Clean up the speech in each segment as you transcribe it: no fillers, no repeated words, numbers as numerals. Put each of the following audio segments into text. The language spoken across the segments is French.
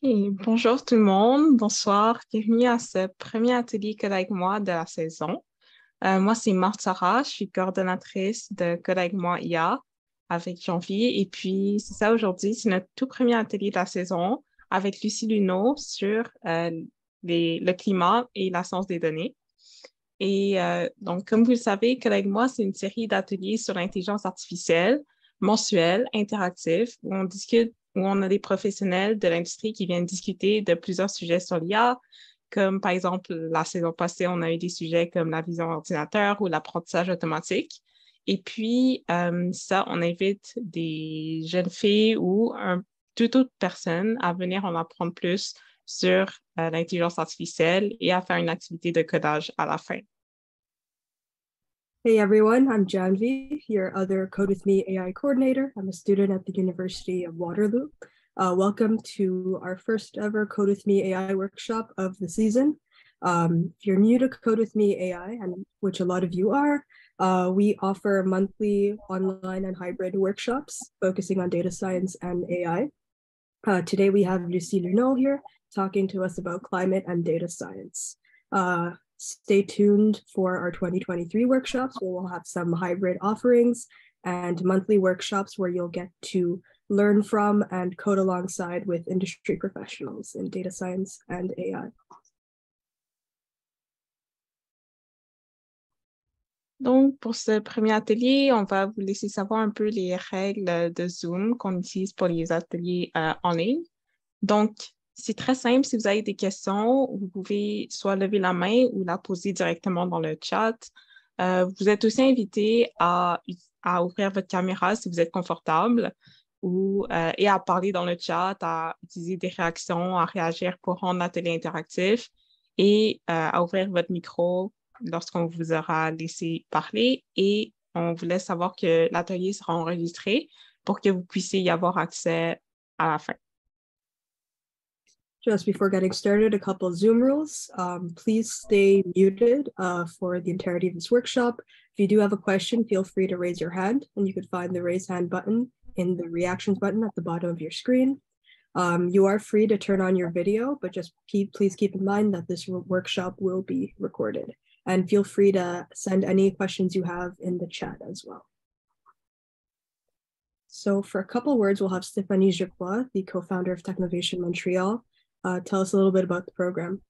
Ok, bonjour tout le monde, bonsoir, bienvenue à ce premier atelier Code avec moi de la saison. Moi, c'est Marthe Sarah, je suis coordonnatrice de Code avec moi IA avec Janvier. Et puis, c'est ça aujourd'hui, c'est notre tout premier atelier de la saison avec Lucie Luneau sur le climat et la science des données. Et donc, comme vous le savez, Code avec moi, c'est une série d'ateliers sur l'intelligence artificielle, mensuels, interactifs, où on discute, où on a des professionnels de l'industrie qui viennent discuter de plusieurs sujets sur l'IA, comme par exemple, la saison passée, on a eu des sujets comme la vision ordinateur ou l'apprentissage automatique. Et puis, ça, on invite des jeunes filles ou toute autre personne à venir en apprendre plus sur l'intelligence artificielle et à faire une activité de codage à la fin. Hey everyone, I'm Janvi, your other Code With Me AI coordinator. I'm a student at the University of Waterloo. Welcome to our first ever Code With Me AI workshop of the season. If you're new to Code With Me AI, and which a lot of you are, we offer monthly online and hybrid workshops focusing on data science and AI. Today we have Lucie Luneau here talking to us about climate and data science. Stay tuned for our 2023 workshops where we'll have some hybrid offerings and monthly workshops where you'll get to learn from and code alongside with industry professionals in data science and AI. Donc, pour ce premier atelier, on va vous laisser savoir un peu les règles de Zoom qu'on utilise pour les ateliers en ligne. Donc, c'est très simple. Si vous avez des questions, vous pouvez soit lever la main ou la poser directement dans le chat. Vous êtes aussi invité à ouvrir votre caméra si vous êtes confortable et à parler dans le chat, à utiliser des réactions, à réagir pour rendre l'atelier interactif et à ouvrir votre micro lorsqu'on vous aura laissé parler. Et on vous laisse savoir que l'atelier sera enregistré pour que vous puissiez y avoir accès à la fin. Just before getting started, a couple of Zoom rules. Please stay muted for the entirety of this workshop. If you do have a question, feel free to raise your hand, and you can find the raise hand button in the reactions button at the bottom of your screen. You are free to turn on your video, but just please keep in mind that this workshop will be recorded. And feel free to send any questions you have in the chat as well. So for a couple words, we'll have Stéphanie Geoffroy, the co-founder of Technovation Montreal, tell us a little bit about the program.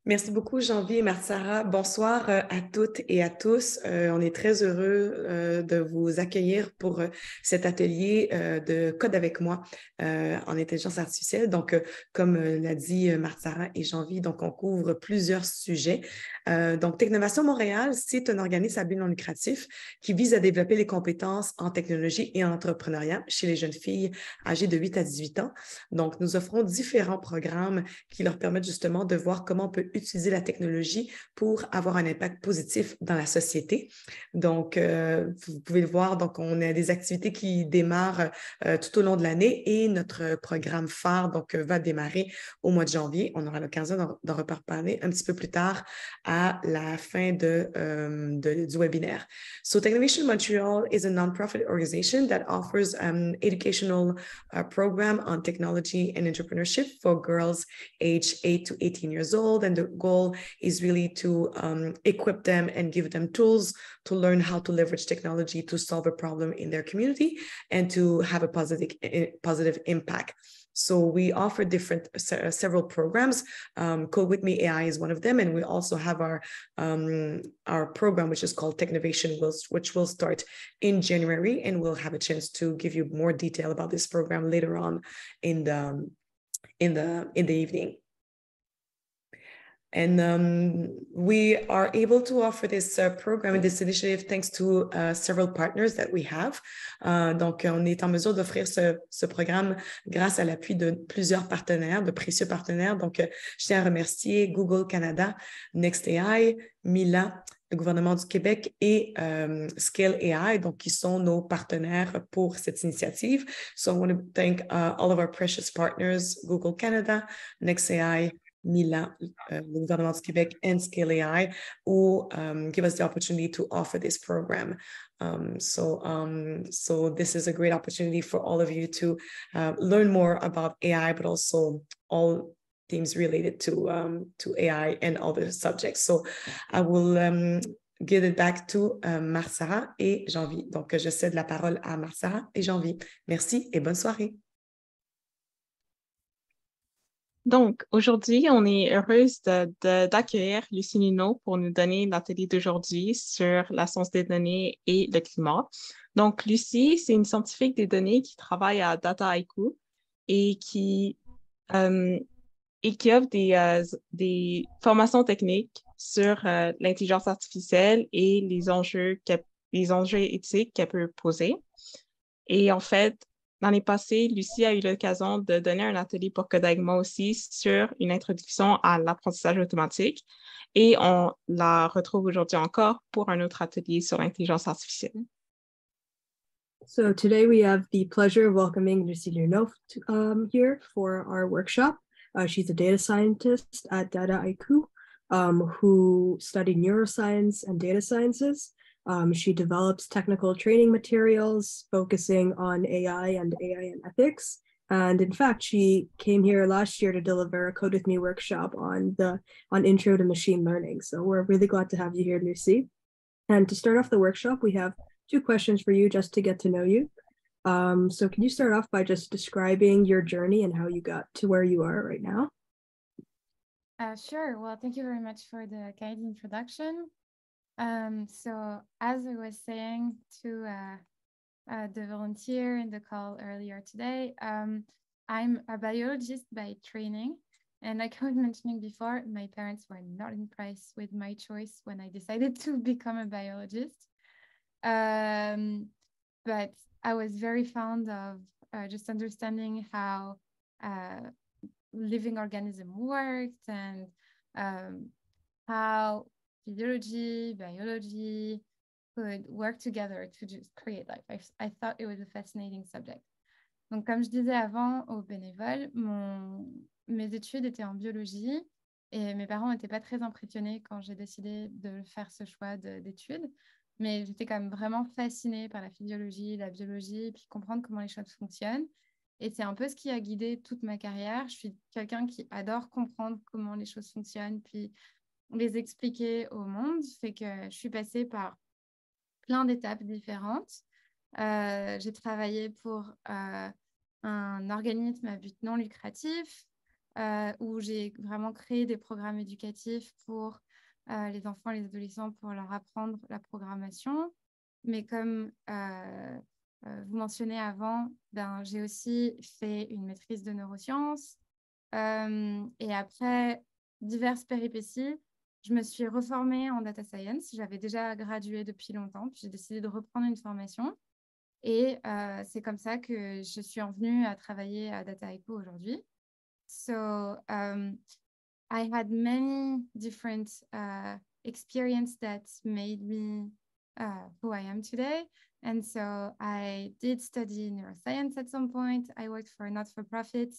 Merci beaucoup, Janvier et Marthe-Sarah. Bonsoir à toutes et à tous. On est très heureux de vous accueillir pour cet atelier de Code avec moi en intelligence artificielle. Donc, comme l'a dit Marthe-Sarah et Janvier, donc on couvre plusieurs sujets. Donc, Technovation Montréal, c'est un organisme à but non lucratif qui vise à développer les compétences en technologie et en entrepreneuriat chez les jeunes filles âgées de 8 à 18 ans. Donc, nous offrons différents programmes qui leur permettent justement de voir comment on peut utiliser la technologie pour avoir un impact positif dans la société. Donc, vous pouvez le voir, donc on a des activités qui démarrent tout au long de l'année et notre programme phare donc, va démarrer au mois de janvier. On aura l'occasion d'en reparler un petit peu plus tard à la fin du webinaire. So Technovation Montreal is a non-profit organization that offers educational program on technology and entrepreneurship for girls aged 8 to 18 years old. And the goal is really to equip them and give them tools to learn how to leverage technology to solve a problem in their community and to have a positive impact. So we offer several programs. Code With Me AI is one of them, and we also have our program, which is called Technovation, which will start in January, and we'll have a chance to give you more detail about this program later on in the evening. And we are able to offer this program and this initiative thanks to several partners that we have. Donc, on est en mesure d'offrir ce programme grâce à l'appui de plusieurs partenaires, de précieux partenaires. Donc, je tiens à remercier Google Canada, NextAI, Mila, le gouvernement du Québec et Scale AI, donc qui sont nos partenaires pour cette initiative. So I want to thank all of our precious partners, Google Canada, NextAI, Milan, le gouvernement du Québec, and Scale AI, who give us the opportunity to offer this program. So this is a great opportunity for all of you to learn more about AI, but also all themes related to AI and other subjects. So I will give it back to Marsara et Janvi. Donc, je cède la parole à Marsara et Janvi. Merci et bonne soirée. Donc, aujourd'hui, on est heureuse d'accueillir Lucie Nuneau pour nous donner l'atelier d'aujourd'hui sur la science des données et le climat. Donc, Lucie, c'est une scientifique des données qui travaille à Dataiku et euh, qui offre des formations techniques sur l'intelligence artificielle et les enjeux éthiques qu'elle peut poser. Et en fait, l'année passée, Lucie a eu l'occasion de donner un atelier pour Code avec moi aussi sur une introduction à l'apprentissage automatique. Et on la retrouve aujourd'hui encore pour un autre atelier sur l'intelligence artificielle. So today we have the pleasure of welcoming Lucie Nuneau here for our workshop. She's a data scientist at Dataiku who studied neuroscience and data sciences. She develops technical training materials focusing on AI and ethics. And in fact, she came here last year to deliver a Code With Me workshop on intro to machine learning. So we're really glad to have you here, Lucie. And to start off the workshop, we have 2 questions for you just to get to know you. So can you start off by just describing your journey and how you got to where you are right now? Sure. Well, thank you very much for the kind introduction. So as I was saying to the volunteer in the call earlier today, I'm a biologist by training. And like I was mentioning before, my parents were not impressed with my choice when I decided to become a biologist. But I was very fond of just understanding how living organism worked and how physiology, biology could work together to just create life. I thought it was a fascinating subject. Donc, comme je disais avant aux bénévoles, mes études étaient en biologie et mes parents n'étaient pas très impressionnés quand j'ai décidé de faire ce choix d'études. Mais j'étais quand même vraiment fascinée par la physiologie, la biologie, et puis comprendre comment les choses fonctionnent. Et c'est un peu ce qui a guidé toute ma carrière. Je suis quelqu'un qui adore comprendre comment les choses fonctionnent, puis les expliquer au monde. Fait que je suis passée par plein d'étapes différentes. J'ai travaillé pour un organisme à but non lucratif où j'ai vraiment créé des programmes éducatifs pour les enfants et les adolescents pour leur apprendre la programmation. Mais comme vous mentionnez avant, j'ai aussi fait une maîtrise de neurosciences. Et après diverses péripéties, je me suis reformée en data science. J'avais déjà gradué depuis longtemps, puis j'ai décidé de reprendre une formation. Et c'est comme ça que je suis en venue à travailler à Dataiku aujourd'hui. So I had many different experiences that made me who I am today. And so I did study neuroscience at some point. I worked for a not-for-profit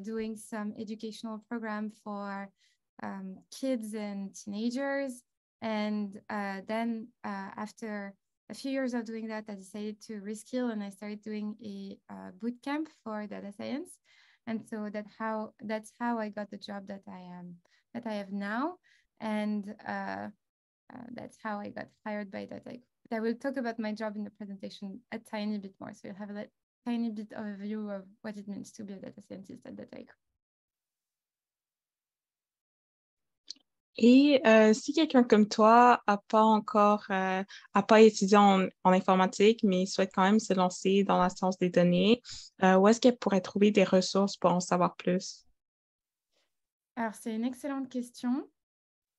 doing some educational program for kids and teenagers. And then after a few years of doing that, I decided to reskill and I started doing a boot camp for data science. And so that's how I got the job that I have now. And that's how I got hired by Dataiku. I will talk about my job in the presentation a tiny bit more. So you'll have a tiny bit of a view of what it means to be a data scientist at Dataiku. Et si quelqu'un comme toi a pas étudié en informatique, mais souhaite quand même se lancer dans la science des données, où est-ce qu'elle pourrait trouver des ressources pour en savoir plus? Alors, c'est une excellente question.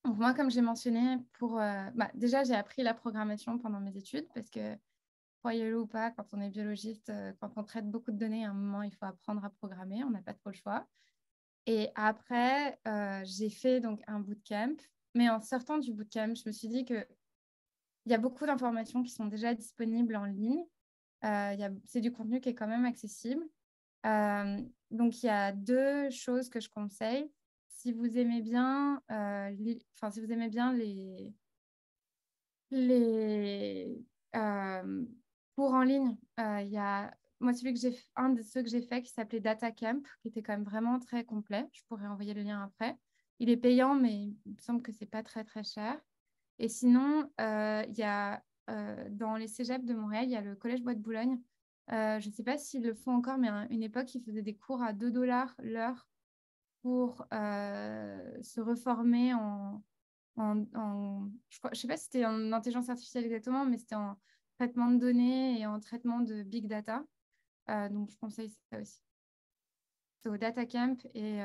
Donc, moi, comme j'ai mentionné, déjà, j'ai appris la programmation pendant mes études parce que, croyez-le ou pas, quand on est biologiste, quand on traite beaucoup de données, à un moment, il faut apprendre à programmer. On n'a pas trop le choix. Et après, j'ai fait donc un bootcamp. Mais en sortant du bootcamp, je me suis dit qu'il y a beaucoup d'informations qui sont déjà disponibles en ligne. C'est du contenu qui est quand même accessible. Donc, il y a 2 choses que je conseille. si vous aimez bien, si vous aimez bien les cours en ligne, il y a moi un de ceux que j'ai fait qui s'appelait Data Camp, qui était quand même vraiment très complet. Je pourrais envoyer le lien après. Il est payant, mais il me semble que c'est pas très très cher. Et sinon, il y a dans les cégeps de Montréal, il y a le Collège Bois de Boulogne. Je ne sais pas s'ils le font encore, mais à une époque, ils faisaient des cours à 2 $ l'heure pour se reformer je ne sais pas si c'était en intelligence artificielle exactement, mais c'était en traitement de données et en traitement de big data. Donc, je conseille ça aussi. So, Data Camp et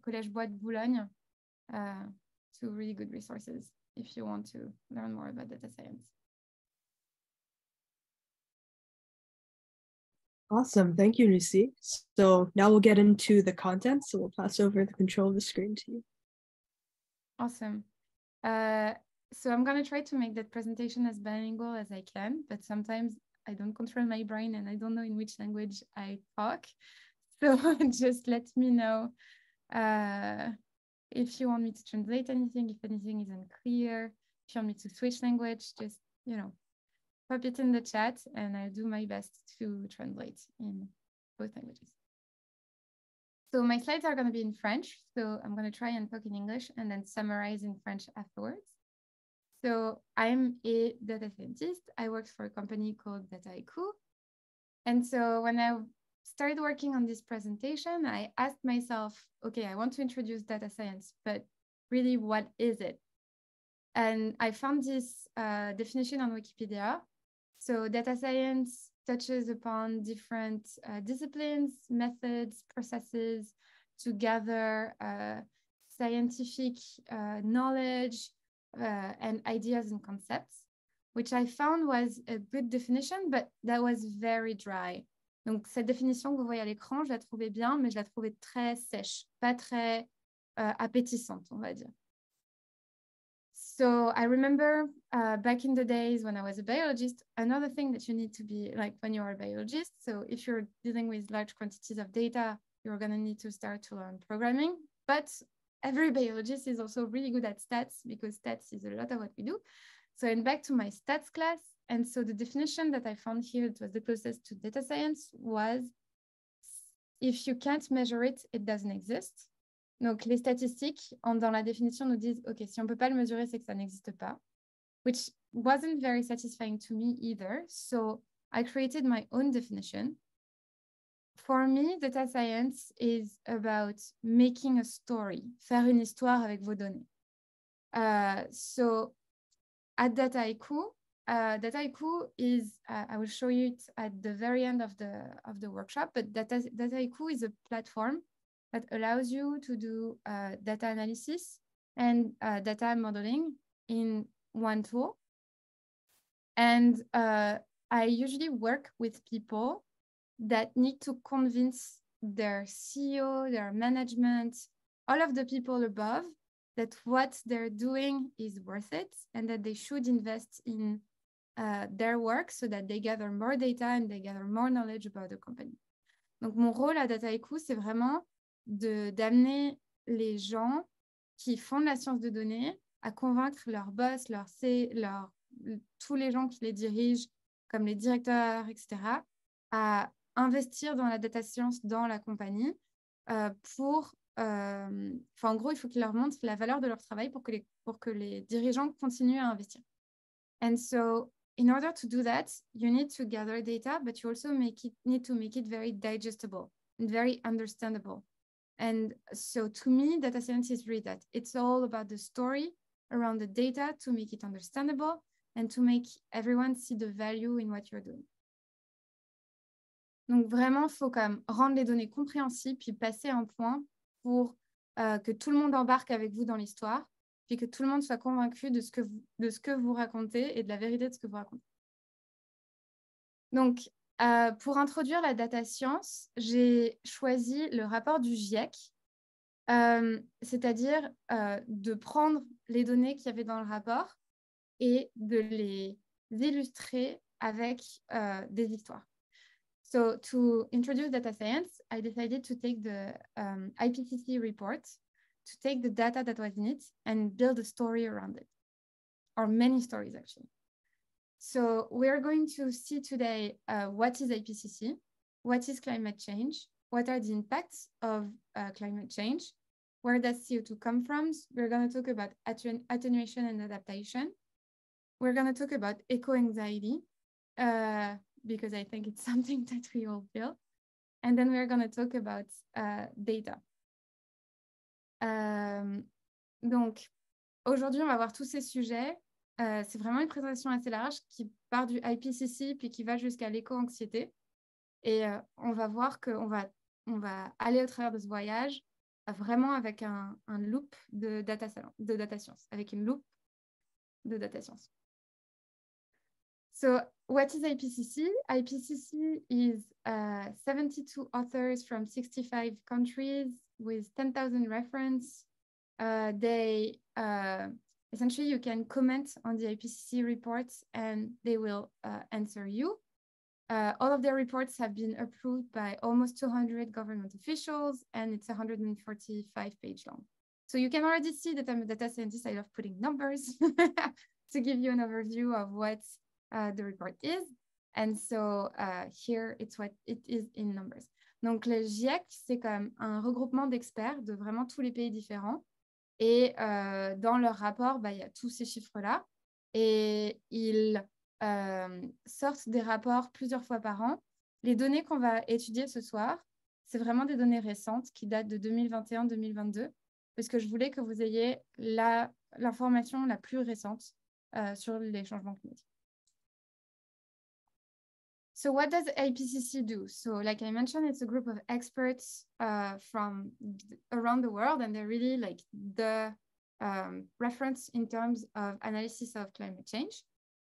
Collège Bois de Boulogne, two really good resources if you want to learn more about data science. Awesome. Thank you, Lucy. So now we'll get into the content. So we'll pass over the control of the screen to you. Awesome. So I'm going to try to make that presentation as bilingual as I can, but sometimes I don't control my brain and I don't know in which language I talk. So just let me know if you want me to translate anything, if anything is unclear, if you want me to switch language, just, pop it in the chat and I'll do my best to translate in both languages. So my slides are going to be in French. So I'm going to try and talk in English and then summarize in French afterwards. So I'm a data scientist. I work for a company called Dataiku. And so when I started working on this presentation, I asked myself, okay, I want to introduce data science, but really, what is it? And I found this definition on Wikipedia. So data science touches upon different disciplines, methods, processes to gather scientific knowledge and ideas and concepts, which I found was a good definition, but that was very dry. Donc, cette définition que vous voyez à l'écran, je la trouvais bien, mais je la trouvais très sèche, pas très appétissante, on va dire. So I remember back in the days when I was a biologist, another thing that you need to be like when you are a biologist. So if you're dealing with large quantities of data, you're going to need to start to learn programming. But every biologist is also really good at stats because stats is a lot of what we do. So I'm back to my stats class. And so the definition that I found here, it was the closest to data science, was if you can't measure it, it doesn't exist. Donc, les statistiques, dans la définition, nous disent, OK, si on ne peut pas le mesurer, c'est que ça n'existe pas, which wasn't very satisfying to me either. So I created my own definition. For me, data science is about making a story, faire une histoire avec vos données. So at Dataiku, Dataiku is, I will show you it at the very end of the workshop, but Dataiku is a platform that allows you to do data analysis and data modeling in one tool. And I usually work with people that need to convince their CEO, their management, all of the people above that what they're doing is worth it and that they should invest in their work so that they gather more data and they gather more knowledge about the company. Donc, mon rôle à Dataiku, c'est vraiment d'amener les gens qui font de la science de données à convaincre leurs boss, tous les gens qui les dirigent, comme les directeurs, etc., à investir dans la data science dans la compagnie en gros, il faut qu'ils leur montrent la valeur de leur travail pour que les dirigeants continuent à investir. And so, in order to do that, you need to gather data, but you also need to make it very digestible and very understandable. And so to me, data science is really that. It's all about the story around the data to make it understandable and to make everyone see the value in what you're doing. Donc vraiment, il faut quand même rendre les données compréhensibles puis passer un point pour que tout le monde embarque avec vous dans l'histoire puis que tout le monde soit convaincu de ce que vous racontez et de la vérité de ce que vous racontez. Donc, pour introduire la data science, j'ai choisi le rapport du GIEC, c'est-à-dire de prendre les données qu'il y avait dans le rapport et de les illustrer avec des histoires. So, to introduce data science, I decided to take the IPCC report. to take the data that was in it and build a story around it, or many stories actually. So we're going to see today what is IPCC, what is climate change, what are the impacts of climate change, where does CO2 come from. We're going to talk about attenuation and adaptation. We're going to talk about eco-anxiety, because I think it's something that we all feel. And then we're going to talk about data. Donc, aujourd'hui, on va voir tous ces sujets. C'est vraiment une présentation assez large qui part du IPCC puis qui va jusqu'à l'éco-anxiété. Et on va voir qu'on va aller au travers de ce voyage vraiment avec un loop de data science, avec une loupe de data science. So what is IPCC? IPCC is 72 authors from 65 countries with 10,000 references. Essentially, you can comment on the IPCC reports and they will answer you. All of their reports have been approved by almost 200 government officials, and it's 145-page long. So you can already see that I'm a data scientist. I love putting numbers to give you an overview of what the report is. And so here, it's what it is in numbers. Donc, le GIEC, c'est comme un regroupement d'experts de vraiment tous les pays différents. Et dans leur rapport, il y a tous ces chiffres-là. Et ils sortent des rapports plusieurs fois par an. Les données qu'on va étudier ce soir, c'est vraiment des données récentes qui datent de 2021-2022, parce que je voulais que vous ayez l'information la plus récente sur les changements climatiques. So what does IPCC do? So like I mentioned, it's a group of experts from around the world, and they're really like the reference in terms of analysis of climate change.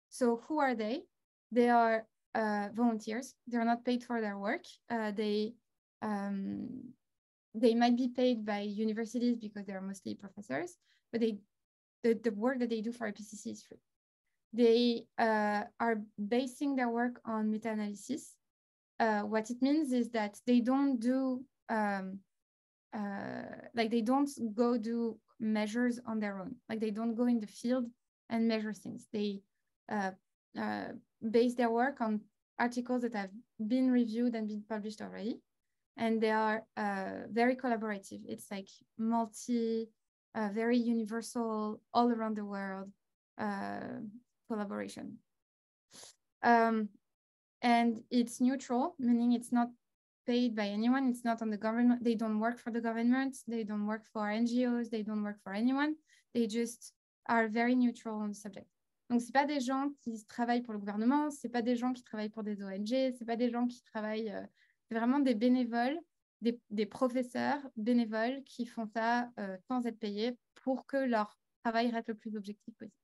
So who are they? They are volunteers. They're not paid for their work. They might be paid by universities because they're mostly professors, but the work that they do for IPCC is free. They are basing their work on meta-analysis. What it means is that they don't do, they don't go do measures on their own. Like they don't go in the field and measure things. They base their work on articles that have been reviewed and been published already. And they are very collaborative. It's like very universal, all around the world collaboration. And it's neutral, meaning it's not paid by anyone. It's not on the government. They don't work for the government. They don't work for NGOs. They don't work for anyone. They just are very neutral on the subject. Donc, ce n'est pas des gens qui travaillent pour le gouvernement, ce n'est pas des gens qui travaillent pour des ONG, ce n'est pas des gens qui travaillent... c'est vraiment des bénévoles, des professeurs bénévoles qui font ça sans être payés pour que leur travail reste le plus objectif possible.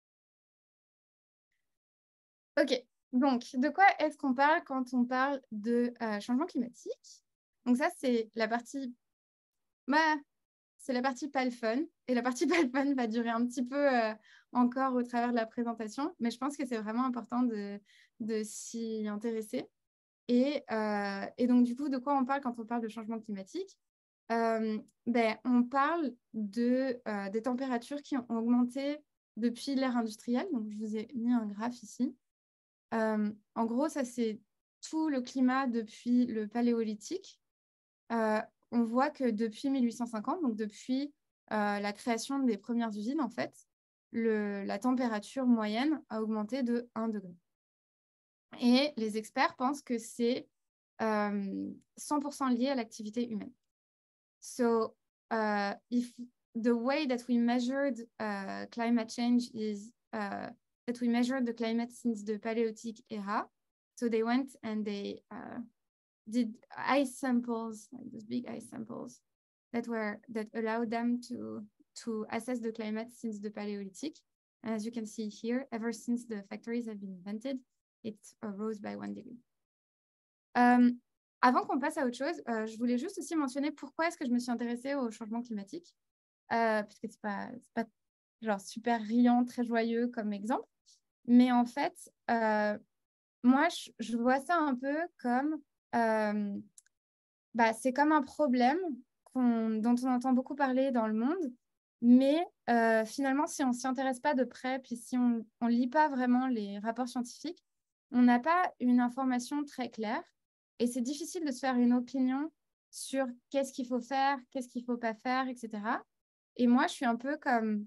Ok, donc de quoi est-ce qu'on parle quand on parle de changement climatique? Donc ça, c'est la partie... c'est la partie pas le fun. Et la partie pas le fun va durer un petit peu encore au travers de la présentation, mais je pense que c'est vraiment important de s'y intéresser. Et donc, du coup, de quoi on parle quand on parle de changement climatique? On parle des températures qui ont augmenté depuis l'ère industrielle. Donc, je vous ai mis un graphe ici. En gros, ça, c'est tout le climat depuis le paléolithique. On voit que depuis 1850, donc depuis la création des premières usines, en fait, la température moyenne a augmenté de 1 degré. Et les experts pensent que c'est 100% lié à l'activité humaine. So, if the way that we measured climate change is that we measured the climate since the Paleolithic era, so they went and they did ice samples, like those big ice samples, that allowed them to assess the climate since the Paleolithic. And as you can see here, ever since the factories have been invented, it rose by 1 degree. Avant qu'on passe à autre chose, je voulais juste aussi mentionner pourquoi est-ce que je me suis intéressée au changement climatique, puisque c'est pas genre super riant, très joyeux comme exemple, mais en fait, moi, je vois ça un peu comme, c'est comme un problème dont on entend beaucoup parler dans le monde. Mais finalement, si on ne s'y intéresse pas de près, puis si on ne lit pas vraiment les rapports scientifiques, on n'a pas une information très claire. Et c'est difficile de se faire une opinion sur qu'est-ce qu'il faut faire, qu'est-ce qu'il ne faut pas faire, etc. Et moi, je suis un peu comme...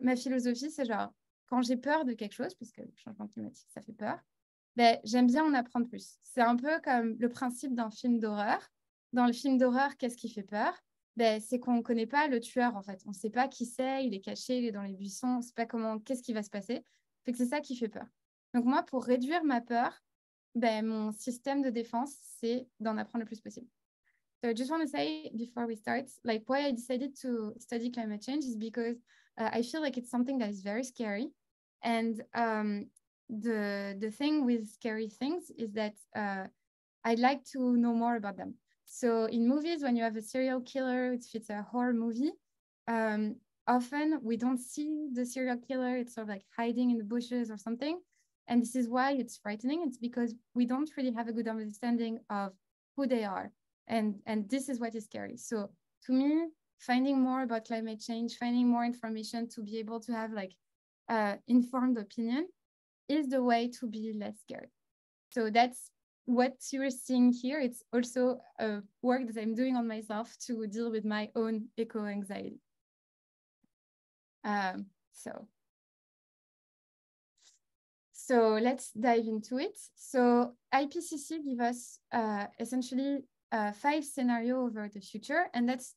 Ma philosophie, c'est genre, quand j'ai peur de quelque chose, parce que le changement climatique, ça fait peur, ben, j'aime bien en apprendre plus. C'est un peu comme le principe d'un film d'horreur. Dans le film d'horreur, qu'est-ce qui fait peur? Ben, c'est qu'on ne connaît pas le tueur, en fait. On ne sait pas qui c'est, il est caché, il est dans les buissons, on ne sait pas qu'est-ce qui va se passer. Fait que c'est ça qui fait peur. Donc moi, pour réduire ma peur, ben, mon système de défense, c'est d'en apprendre le plus possible. So I just want to say before we start, like why I decided to study climate change is because I feel like it's something that is very scary. And the thing with scary things is that I'd like to know more about them. So in movies, when you have a serial killer, if it's a horror movie, often we don't see the serial killer. It's sort of like hiding in the bushes or something. And this is why it's frightening. It's because we don't really have a good understanding of who they are. And this is what is scary. So to me, finding more about climate change, finding more information to be able to have like informed opinion is the way to be less scared. So that's what you're seeing here. It's also a work that I'm doing on myself to deal with my own eco-anxiety. So let's dive into it. So IPCC give us essentially 5 scenarios over the future. And that's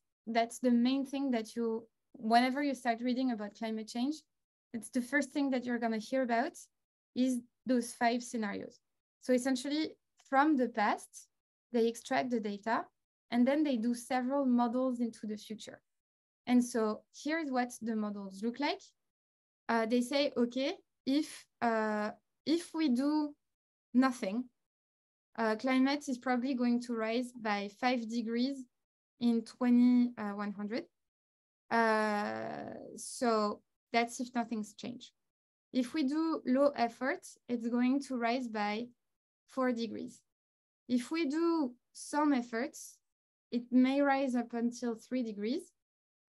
the main thing that whenever you start reading about climate change, it's the first thing that you're going to hear about is those 5 scenarios. So essentially, from the past, they extract the data, and then they do several models into the future. And so here's what the models look like. They say, okay, if we do nothing, climate is probably going to rise by 5 degrees in 2100. So that's if nothing's changed. If we do low effort, it's going to rise by 4 degrees. If we do some efforts, it may rise up until 3 degrees.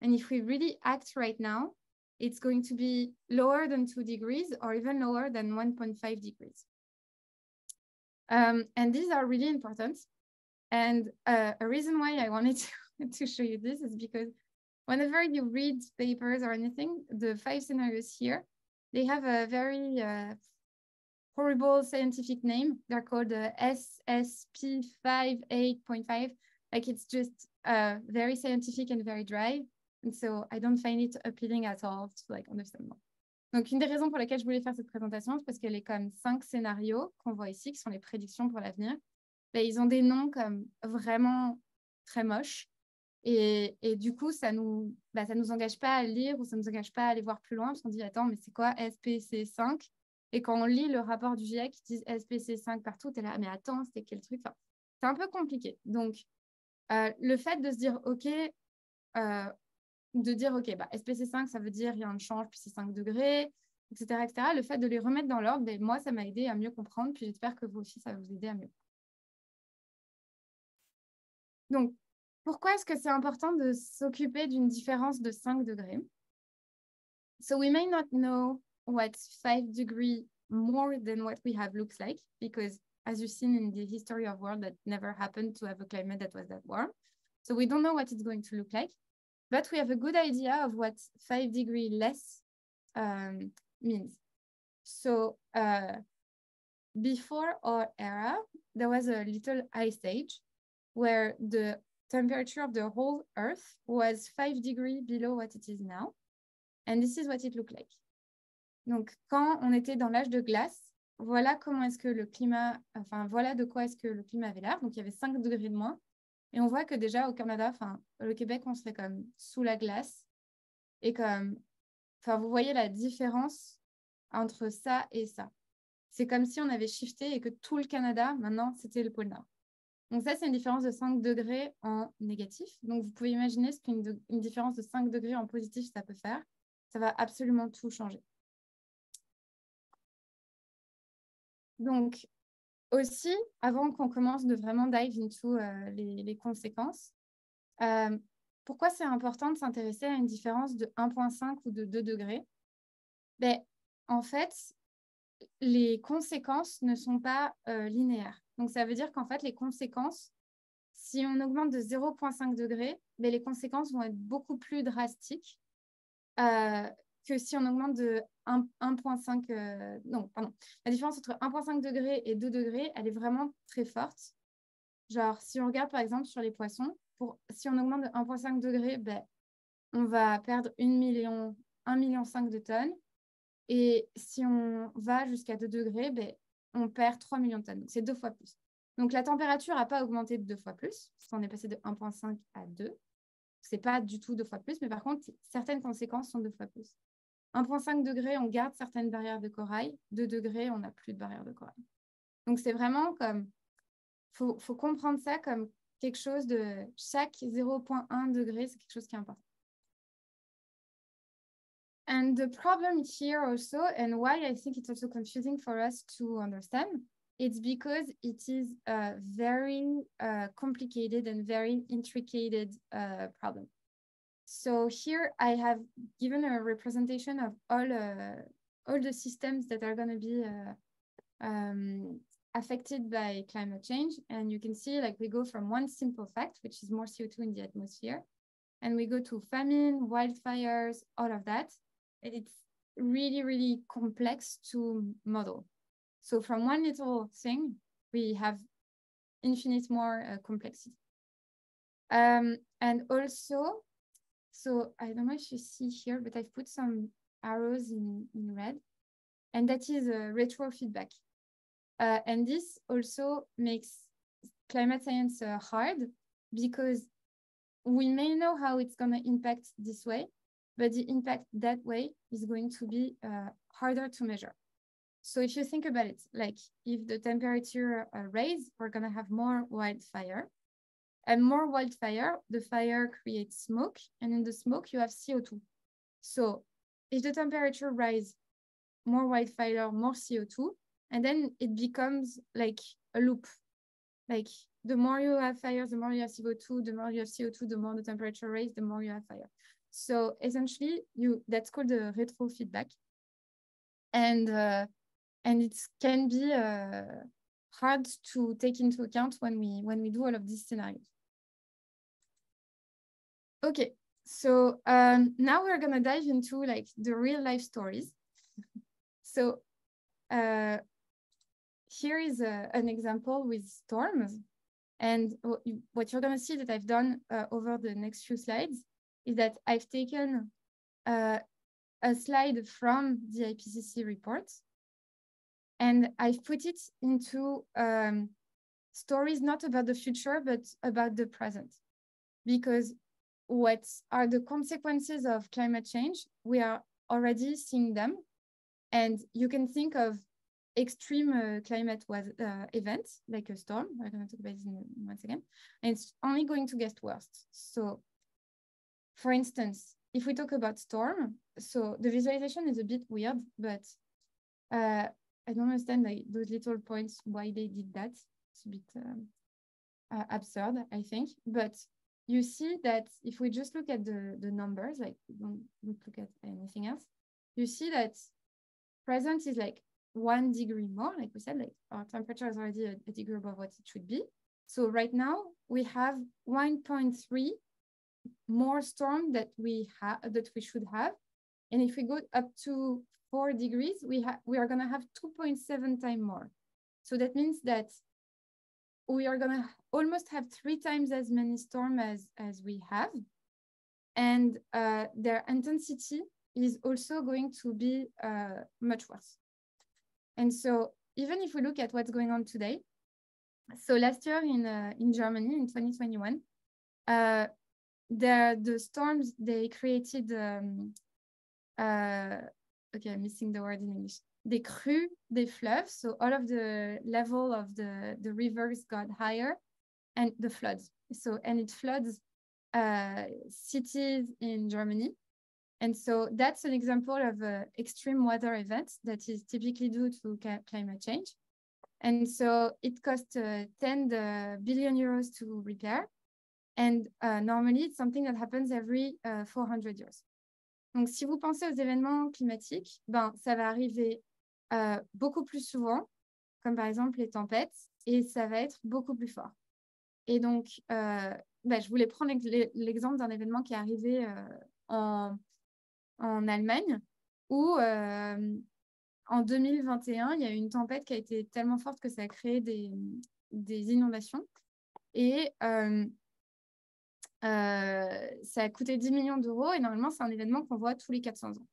And if we really act right now, it's going to be lower than 2 degrees or even lower than 1.5 degrees. And these are really important. And a reason why I wanted to show you this is because whenever you read papers or anything, the 5 scenarios here, they have a very horrible scientific name. They're called SSP 5.8.5. Like it's just very scientific and very dry. And so I don't find it appealing at all to like understand more. Donc, une des raisons pour lesquelles je voulais faire cette présentation, c'est parce qu'elle est comme 5 scénarios qu'on voit ici, qui sont les prédictions pour l'avenir. Ben, ils ont des noms comme vraiment très moches. Et du coup, ça nous engage pas à lire ou ça nous engage pas à aller voir plus loin parce qu'on dit, attends, mais c'est quoi SPC5? Et quand on lit le rapport du GIEC qui dit SPC5 partout, t'es là, mais attends, c'était quel truc? Enfin, c'est un peu compliqué. Donc, le fait de se dire, OK, bah, SPC5, ça veut dire rien ne change, puis c'est 5 degrés, etc., etc. Le fait de les remettre dans l'ordre, ben, moi, ça m'a aidé à mieux comprendre, puis j'espère que vous aussi, ça va vous aider à mieux. Donc, pourquoi est-ce que c'est important de s'occuper d'une différence de 5 degrés? So we may not know what 5 degrees more than what we have looks like, because as you've seen in the history of the world, that never happened to have a climate that was that warm. So we don't know what it's going to look like, but we have a good idea of what 5 degrees less means. So before our era, there was a little ice age where the temperature of the whole Earth was 5 degrees below what it is now. And this is what it looked like. Donc, quand on était dans l'âge de glace, voilà comment est-ce que le climat, enfin, voilà de quoi est-ce que le climat avait l'air. Donc, il y avait 5 degrés de moins. Et on voit que déjà au Canada, enfin, le Québec, on serait comme sous la glace. Et comme, enfin, vous voyez la différence entre ça et ça. C'est comme si on avait shifté et que tout le Canada, maintenant, c'était le pôle Nord. Donc ça, c'est une différence de 5 degrés en négatif. Donc, vous pouvez imaginer ce qu'une différence de 5 degrés en positif, ça peut faire. Ça va absolument tout changer. Donc, aussi, avant qu'on commence de vraiment dive into les conséquences, pourquoi c'est important de s'intéresser à une différence de 1,5 ou de 2 degrés? Ben, en fait, les conséquences ne sont pas linéaires. Donc, ça veut dire qu'en fait, les conséquences, si on augmente de 0,5 degrés, ben, les conséquences vont être beaucoup plus drastiques que si on augmente de 1,5... non, pardon. La différence entre 1,5 degrés et 2 degrés, elle est vraiment très forte. Genre, si on regarde par exemple sur les poissons, si on augmente de 1,5 degrés, ben, on va perdre 1,5 million de tonnes. Et si on va jusqu'à 2 degrés, ben, on perd 3 millions de tonnes. Donc, c'est 2 fois plus. Donc, la température n'a pas augmenté de 2 fois plus. On est passé de 1,5 à 2. Ce n'est pas du tout 2 fois plus. Mais par contre, certaines conséquences sont 2 fois plus. 1,5 degrés, on garde certaines barrières de corail. 2 degrés, on n'a plus de barrières de corail. Donc, c'est vraiment comme... faut comprendre ça comme quelque chose de... Chaque 0,1 degré, c'est quelque chose qui est important. And the problem here also, and why I think it's also confusing for us to understand, it's because it is a very complicated and very intricate problem. So here I have given a representation of all the systems that are going to be affected by climate change. And you can see like we go from one simple fact, which is more CO2 in the atmosphere, and we go to famine, wildfires, all of that. And it's really, really complex to model. So from one little thing, we have infinite more complexity. And also, so I don't know if you see here, but I've put some arrows in red, and that is a retro feedback. And this also makes climate science hard because we may know how it's going to impact this way, but the impact that way is going to be harder to measure. So if you think about it, like if the temperature raises, we're going to have more wildfire. And more wildfire, the fire creates smoke, and in the smoke, you have CO2. So if the temperature rises, more wildfire, more CO2, and then it becomes like a loop. Like the more you have fire, the more you have CO2, the more you have CO2, the more the temperature raises, the more you have fire. So essentially, that's called the retro feedback, and it can be hard to take into account when we do all of these scenarios. Okay, so now we're gonna dive into like the real life stories. So here is an example with storms, and what you're gonna see that I've done over the next few slides is that I've taken a slide from the IPCC report, and I've put it into stories not about the future, but about the present. Because what are the consequences of climate change? We are already seeing them. And you can think of extreme climate events, like a storm. We're going to talk about this in once again. And it's only going to get worse. So for instance, if we talk about storm, so the visualization is a bit weird, but I don't understand like those little points, why they did that. It's a bit absurd, I think. But you see that if we just look at the numbers, like don't look at anything else, you see that present is like 1 degree more, like we said, like our temperature is already a degree above what it should be. So right now we have 1.3 more storm that we should have. And if we go up to 4 degrees, we are gonna have 2.7 times more. So that means that we are gonna almost have 3 times as many storms as we have. And their intensity is also going to be much worse. And so even if we look at what's going on today, so last year in Germany in 2021, the storms, they created, okay, I'm missing the word in English, des crues, des fleuves. So all of the level of the rivers got higher, and the floods. So, and it floods cities in Germany. And so that's an example of an extreme weather event that is typically due to climate change. And so it cost 10 billion euros to repair. And normally, it's something that happens every 400 years. Donc, si vous pensez aux événements climatiques, ben, ça va arriver beaucoup plus souvent, comme par exemple les tempêtes, et ça va être beaucoup plus fort. Et donc, je voulais prendre l'exemple d'un événement qui est arrivé en Allemagne, où en 2021, il y a eu une tempête qui a été tellement forte que ça a créé des inondations. Et ça a coûté 10 millions d'euros. Et normalement, c'est un événement qu'on voit tous les 400 ans.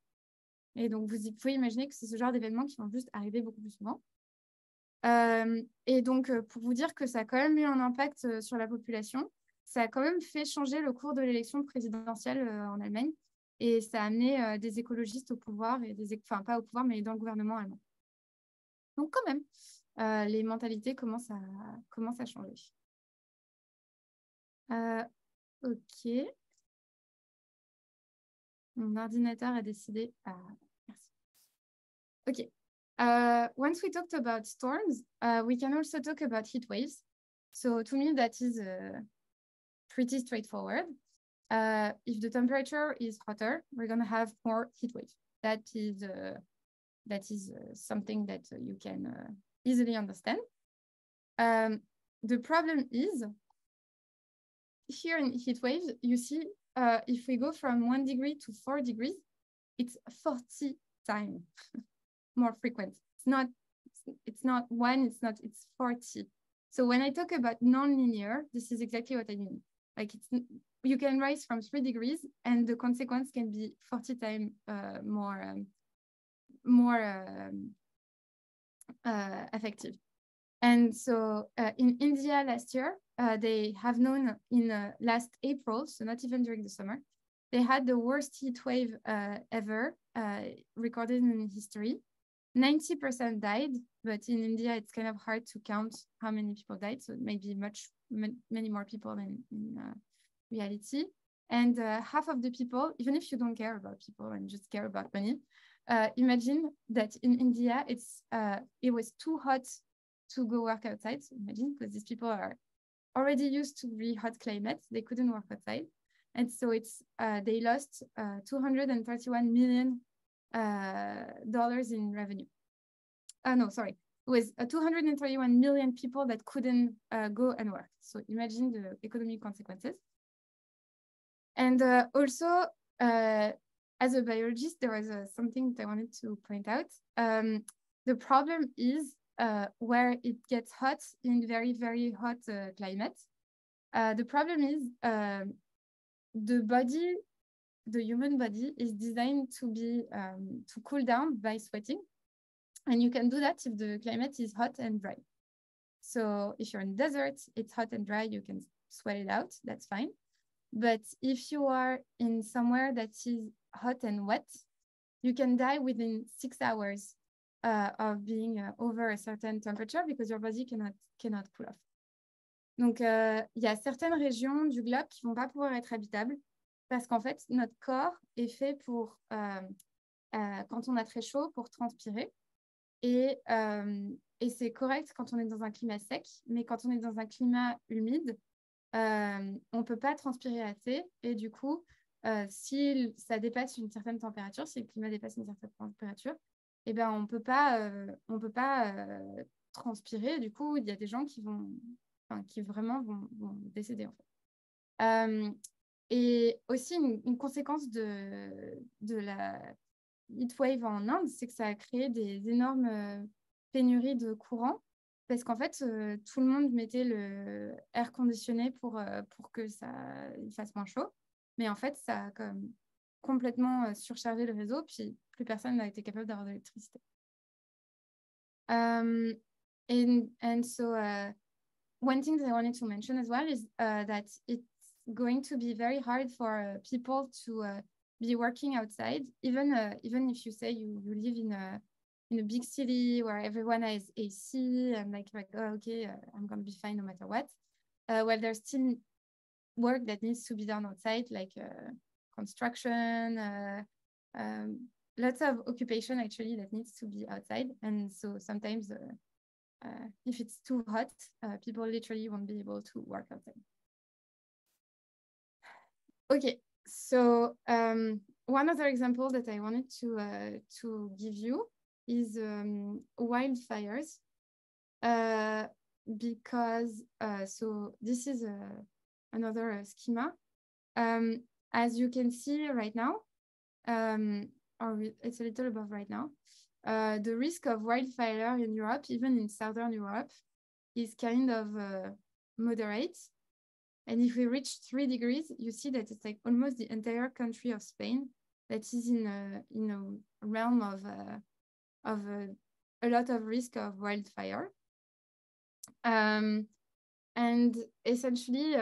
Et donc, vous pouvez imaginer que c'est ce genre d'événements qui vont juste arriver beaucoup plus souvent. Et donc, pour vous dire que ça a quand même eu un impact sur la population, ça a quand même fait changer le cours de l'élection présidentielle en Allemagne. Et ça a amené des écologistes au pouvoir, enfin pas au pouvoir, mais dans le gouvernement allemand. Donc quand même, les mentalités commencent à changer. Ok. Mon ordinateur a décidé. Merci. Ok. Once we talked about storms, we can also talk about heat waves. So to me, that is pretty straightforward. If the temperature is hotter, we're going to have more heat waves. That is something that you can easily understand. The problem is, here in heat waves, you see, if we go from 1 degree to 4 degrees, it's 40 times more frequent. It's not one, it's 40. So when I talk about non-linear, this is exactly what I mean. Like you can rise from 3 degrees and the consequence can be 40 times more effective. And so in India last year, they have known in last April, so not even during the summer, they had the worst heat wave ever recorded in history. 90% died, but in India, it's kind of hard to count how many people died. So maybe many more people than in reality. And half of the people, even if you don't care about people and just care about money, imagine that in India, it was too hot to go work outside. So imagine, because these people are already used to really hot climates, they couldn't work outside. And so they lost $231 million in revenue. No, sorry. It was 231 million people that couldn't go and work. So imagine the economic consequences. And also, as a biologist, there was something that I wanted to point out. The problem is where it gets hot in very, very hot climates. The problem is the human body is designed to cool down by sweating. And you can do that if the climate is hot and dry. So if you're in the desert, it's hot and dry, you can sweat it out, that's fine. But if you are in somewhere that is hot and wet, you can die within 6 hours of being over a certain temperature because your body cannot cool off. Donc, il y a certaines régions du globe qui ne vont pas pouvoir être habitables parce qu'en fait, notre corps est fait pour, quand on a très chaud, pour transpirer. Et c'est correct quand on est dans un climat sec, mais quand on est dans un climat humide, on ne peut pas transpirer assez. Et du coup, si ça dépasse une certaine température, si le climat dépasse une certaine température, eh ben, on peut pas transpirer. Et du coup, il y a des gens qui vraiment vont décéder, en fait. Et aussi, une conséquence de la heatwave en Inde, c'est que ça a créé des énormes pénuries de courant parce qu'en fait, tout le monde mettait le air conditionné pour que il fasse moins chaud. Mais en fait, ça a comme complètement surchargé le réseau, puis plus personne n'a été capable d'avoir de l'électricité. And so one thing that I wanted to mention as well is that it's going to be very hard for people to be working outside, even if you say you live in a big city where everyone has AC and like oh, okay, I'm gonna be fine no matter what. Well, there's still work that needs to be done outside, like construction, lots of occupation actually that needs to be outside. And so sometimes if it's too hot, people literally won't be able to work outside. Okay, so one other example that I wanted to give you is wildfires, because so this is another schema. As you can see right now, or it's a little above right now, the risk of wildfire in Europe, even in Southern Europe, is kind of moderate. And if we reach 3 degrees, you see that it's like almost the entire country of Spain that is in a realm of a lot of risk of wildfire. And essentially,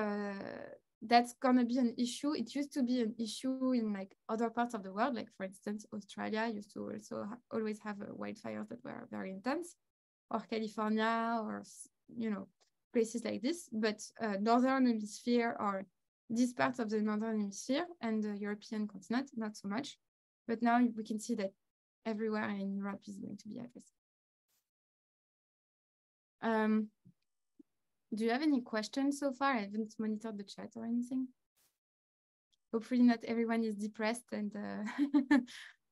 that's gonna be an issue. It used to be an issue in like other parts of the world, like for instance, Australia used to also always have wildfires that were very intense, or California, or places like this. But Northern Hemisphere, or these parts of the Northern Hemisphere and the European continent, not so much. But now we can see that everywhere in Europe is going to be at risk. Do you have any questions so far? I haven't monitored the chat or anything. Hopefully not everyone is depressed and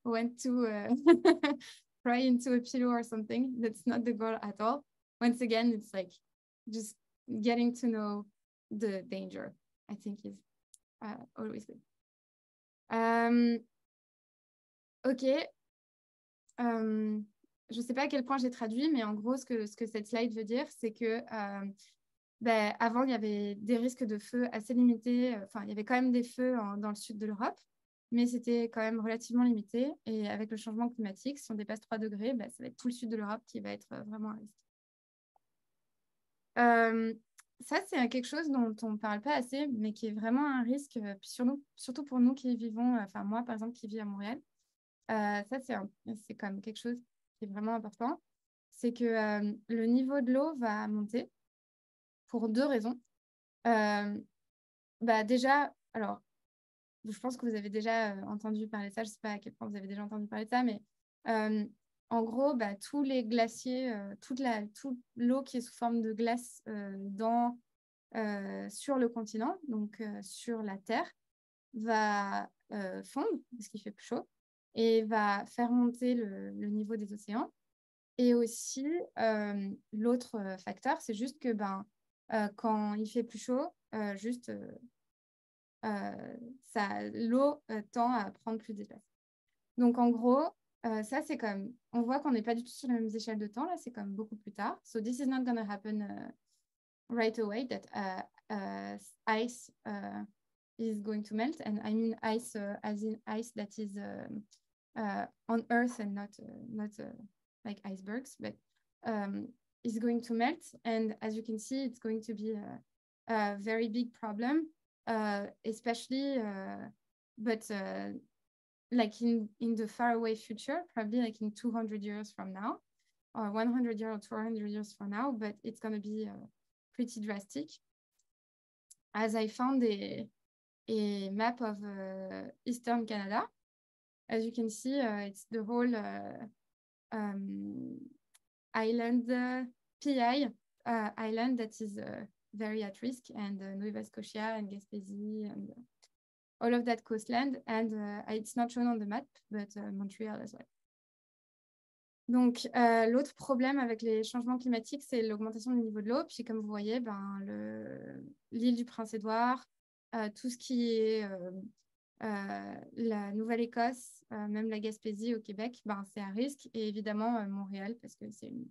went to cry into a pillow or something. That's not the goal at all. Once again, it's like just getting to know the danger, I think, is always good. Ok. Je ne sais pas à quel point j'ai traduit, mais en gros, ce que cette slide veut dire, c'est que avant, il y avait des risques de feu assez limités. Enfin, il y avait quand même des feux dans le sud de l'Europe, mais c'était quand même relativement limité. Et avec le changement climatique, si on dépasse 3 degrés, ça va être tout le sud de l'Europe qui va être vraiment à risque. Ça, c'est quelque chose dont on ne parle pas assez, mais qui est vraiment un risque, surtout pour nous qui vivons, enfin moi, par exemple, qui vis à Montréal. Ça, c'est quand même quelque chose qui est vraiment important. C'est que le niveau de l'eau va monter pour 2 raisons. Déjà, alors, je pense que vous avez déjà entendu parler de ça. Je ne sais pas à quel point vous avez déjà entendu parler de ça, mais en gros, tous les glaciers, toute l'eau qui est sous forme de glace sur le continent, donc sur la Terre, va fondre parce qu'il fait plus chaud et va faire monter le niveau des océans. Et aussi, l'autre facteur, c'est juste que quand il fait plus chaud, l'eau tend à prendre plus d'espace. Donc, en gros, ça, c'est comme... On voit qu'on n'est pas du tout sur les mêmes échelles de temps. Là, c'est comme beaucoup plus tard. So, this is not going to happen right away, that ice is going to melt. And I mean ice as in ice that is on Earth and not like icebergs, but is going to melt. And as you can see, it's going to be a very big problem, especially, like in the faraway future, probably like in 200 years from now, or 100 years or 200 years from now, but it's going to be pretty drastic. As I found a map of Eastern Canada, as you can see, it's the whole island, PI island that is very at risk, and Nova Scotia and Gaspésie and all of that coastland. And it's not shown on the map, but Montreal as well. Donc, l'autre problème avec les changements climatiques, c'est l'augmentation du niveau de l'eau. Puis, comme vous voyez, l'île du Prince-Édouard, tout ce qui est la Nouvelle-Écosse, même la Gaspésie au Québec, c'est à risque. Et évidemment, Montréal, parce que c'est une...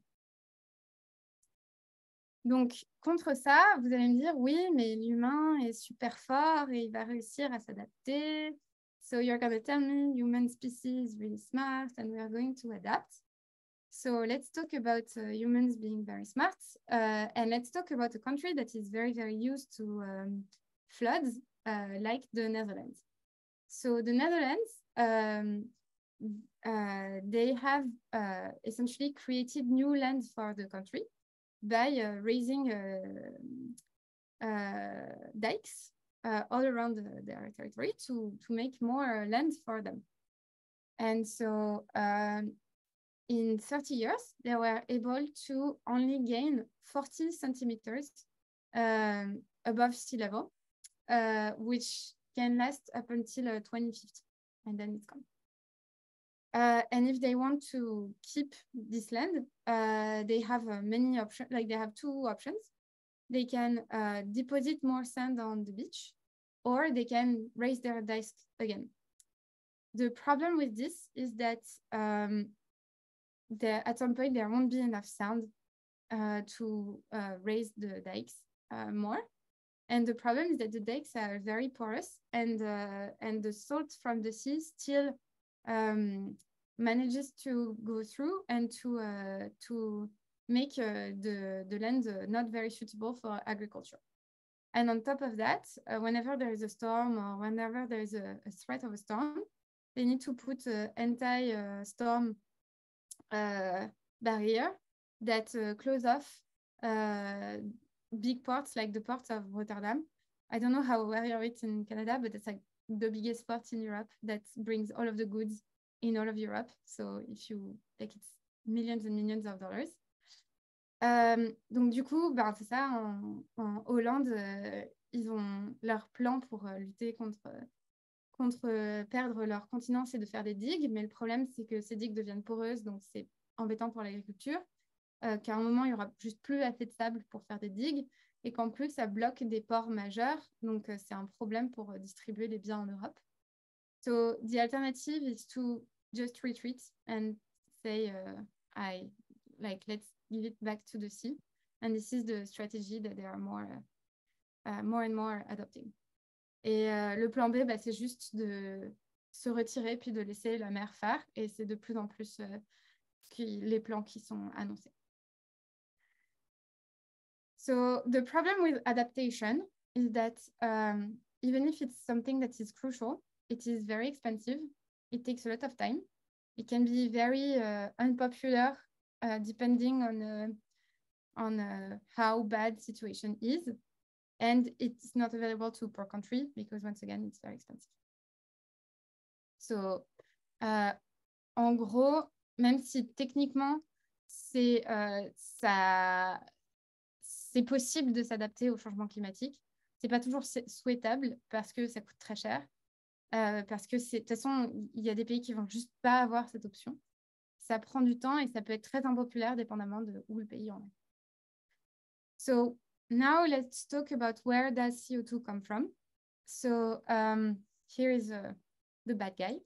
Donc, contre ça, vous allez me dire, oui, mais l'humain est super fort et il va réussir à s'adapter. So, you're going to tell me human species is really smart and we are going to adapt. So let's talk about humans being very smart, and let's talk about a country that is very, very used to floods, like the Netherlands. So the Netherlands, they have essentially created new land for the country by raising dikes all around their territory to make more land for them. And so in 30 years, they were able to only gain 40 centimeters above sea level, which can last up until 2050, and then it's gone. And if they want to keep this land, they have many options. Like they have two options. They can deposit more sand on the beach, or they can raise their dikes again. The problem with this is that at some point there won't be enough sand to raise the dikes more. And the problem is that the dikes are very porous, and the salt from the sea still manages to go through and to make the land not very suitable for agriculture. And on top of that, whenever there is a storm or whenever there is a threat of a storm, they need to put an anti-storm barrier that close off big ports like the port of Rotterdam. I don't know how well it's in Canada, but it's like the biggest port in Europe that brings all of the goods in all of Europe. So if you like, it's millions and millions of dollars. Donc du coup, bah, c'est ça, en Hollande, ils ont leur plan pour lutter contre perdre leur continent, c'est de faire des digues. Mais le problème, c'est que ces digues deviennent poreuses, donc c'est embêtant pour l'agriculture. Qu'à un moment, il n'y aura juste plus assez de sable pour faire des digues et qu'en plus, ça bloque des ports majeurs. Donc, c'est un problème pour distribuer les biens en Europe. So, the alternative is to just retreat and say, let's give it back to the sea. And this is the strategy that they are more and more adopting. Et le plan B, bah, c'est juste de se retirer puis de laisser la mer faire. Et c'est de plus en plus les plans qui sont annoncés. So the problem with adaptation is that even if it's something that is crucial, it is very expensive. It takes a lot of time. It can be very unpopular depending on how bad situation is. And it's not available to per country because once again, it's very expensive. So, en gros, même si techniquement, c'est possible de s'adapter au changement climatique, c'est pas toujours souhaitable parce que ça coûte très cher, parce que de toute façon, il y a des pays qui vont juste pas avoir cette option. Ça prend du temps et ça peut être très impopulaire dépendamment de où le pays en est. So now let's talk about where does CO2 come from. So here is the bad guy.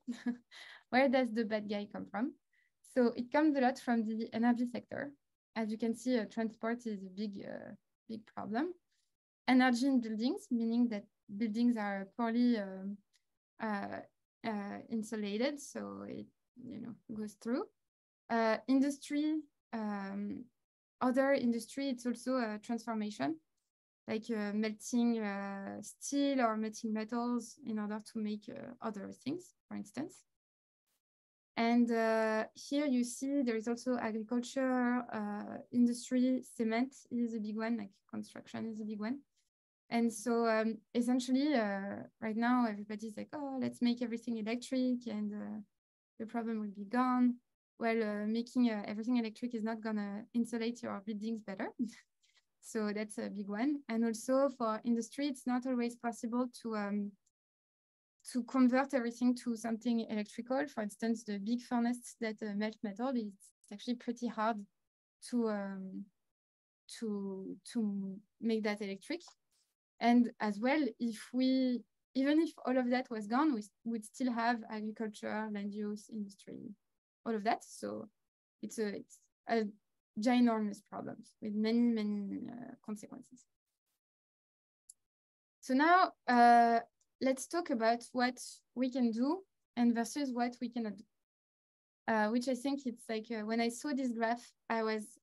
Where does the bad guy come from? So it comes a lot from the energy sector. As you can see, transport is a big problem. Energy in buildings, meaning that buildings are poorly insulated, so it goes through. Industry, other industry, it's also a transformation, like melting steel or melting metals in order to make other things, for instance. And here you see there is also agriculture, industry, cement is a big one, like construction is a big one. And so essentially right now everybody's like, oh, let's make everything electric and the problem will be gone. Well, making everything electric is not gonna insulate your buildings better. So that's a big one. And also for industry, it's not always possible to convert everything to something electrical. For instance, the big furnace that melt metal, it's actually pretty hard to make that electric. And as well, even if all of that was gone, we would still have agriculture, land use, industry, all of that. So it's a ginormous problem with many consequences. So now let's talk about what we can do and versus what we cannot do. Which I think it's like when I saw this graph, I was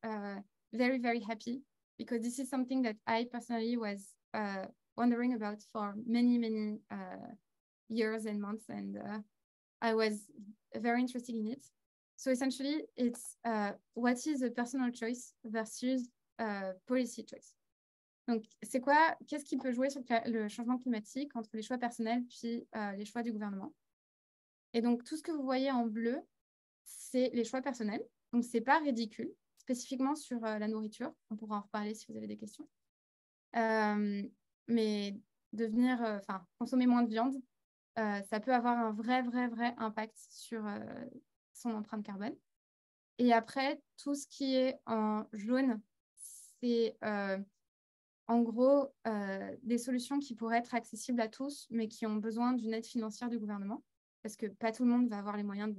very, very happy because this is something that I personally was wondering about for many years and months, and I was very interested in it. So essentially, it's what is a personal choice versus policy choice. Donc, c'est quoi, qu'est-ce qui peut jouer sur le changement climatique entre les choix personnels puis les choix du gouvernement? Et donc, tout ce que vous voyez en bleu, c'est les choix personnels. Donc, c'est pas ridicule, spécifiquement sur la nourriture. On pourra en reparler si vous avez des questions. Mais devenir, consommer moins de viande, ça peut avoir un vrai impact sur son empreinte carbone. Et après, tout ce qui est en jaune, c'est en gros des solutions qui pourraient être accessibles à tous, mais qui ont besoin d'une aide financière du gouvernement, parce que pas tout le monde va avoir les moyens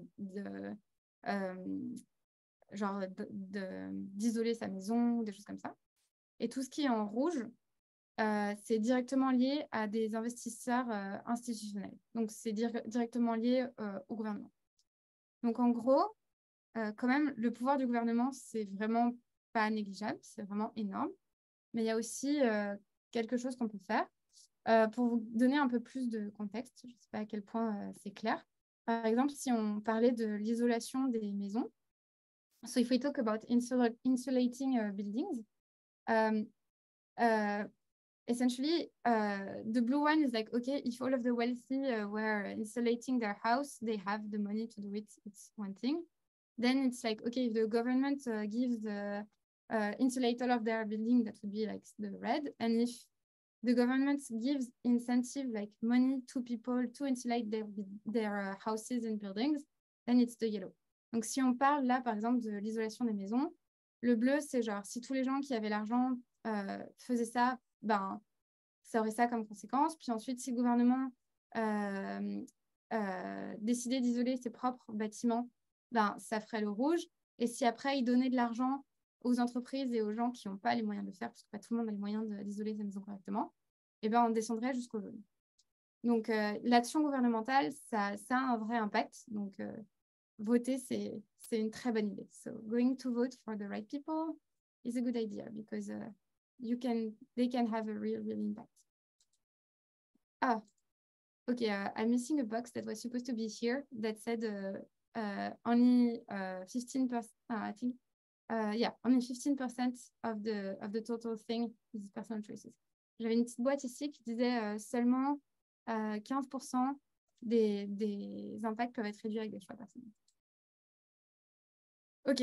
d'isoler sa maison, des choses comme ça. Et tout ce qui est en rouge, c'est directement lié à des investisseurs institutionnels. Donc, c'est directement lié au gouvernement. Donc, en gros, quand même, le pouvoir du gouvernement, c'est vraiment pas négligeable, c'est vraiment énorme. Mais il y a aussi quelque chose qu'on peut faire. Pour vous donner un peu plus de contexte, je ne sais pas à quel point c'est clair. Par exemple, si on parlait de l'isolation des maisons, so if we talk about insulating buildings, essentially, the blue one is like, okay, if all of the wealthy were insulating their house, they have the money to do it, it's one thing. Then it's like, okay, if the government gives insulate all of their building, that would be like the red. And if the government gives incentive, like money to people to insulate their houses and buildings, then it's the yellow. Donc, si on parle là, par exemple, de l'isolation des maisons, le bleu, c'est genre, si tous les gens qui avaient l'argent faisaient ça, ben, ça aurait ça comme conséquence. Puis ensuite, si le gouvernement décidait d'isoler ses propres bâtiments, ben, ça ferait le rouge. Et si après, il donnait de l'argent aux entreprises et aux gens qui n'ont pas les moyens de le faire, parce que pas tout le monde a les moyens d'isoler sa maison correctement, et ben, on descendrait jusqu'au jaune. Donc, l'action gouvernementale, ça a un vrai impact. Donc, voter, c'est une très bonne idée. So, going to vote for the right people is a good idea because they can have a real impact. Ah, okay, I'm missing a box that was supposed to be here that said only 15%, I think, only 15% of the total thing is personal choices. J'avais une petite boîte ici qui disait seulement 15% des impacts peuvent être réduits avec des choix personnels. Ok,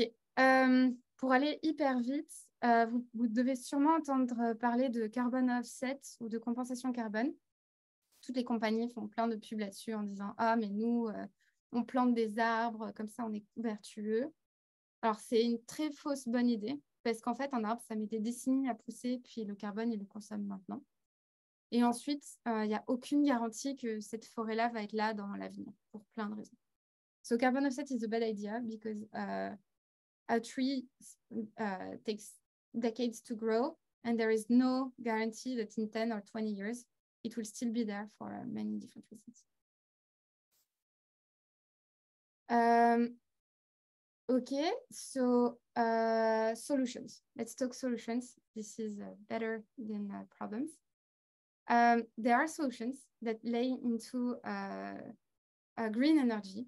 pour aller hyper vite, vous devez sûrement entendre parler de carbon offset ou de compensation carbone. Toutes les compagnies font plein de pubs là-dessus en disant « Ah, mais nous, on plante des arbres, comme ça on est vertueux. » Alors, c'est une très fausse bonne idée, parce qu'en fait, un arbre, ça met des décennies à pousser, puis le carbone, il le consomme maintenant. Et ensuite, il n'y a aucune garantie que cette forêt-là va être là dans l'avenir, pour plein de raisons. So, carbon offset is a bad idea, because a tree takes decades to grow, and there is no guarantee that in 10 or 20 years, it will still be there for many different reasons. Okay, so solutions. Let's talk solutions. This is better than problems. There are solutions that lay into green energy.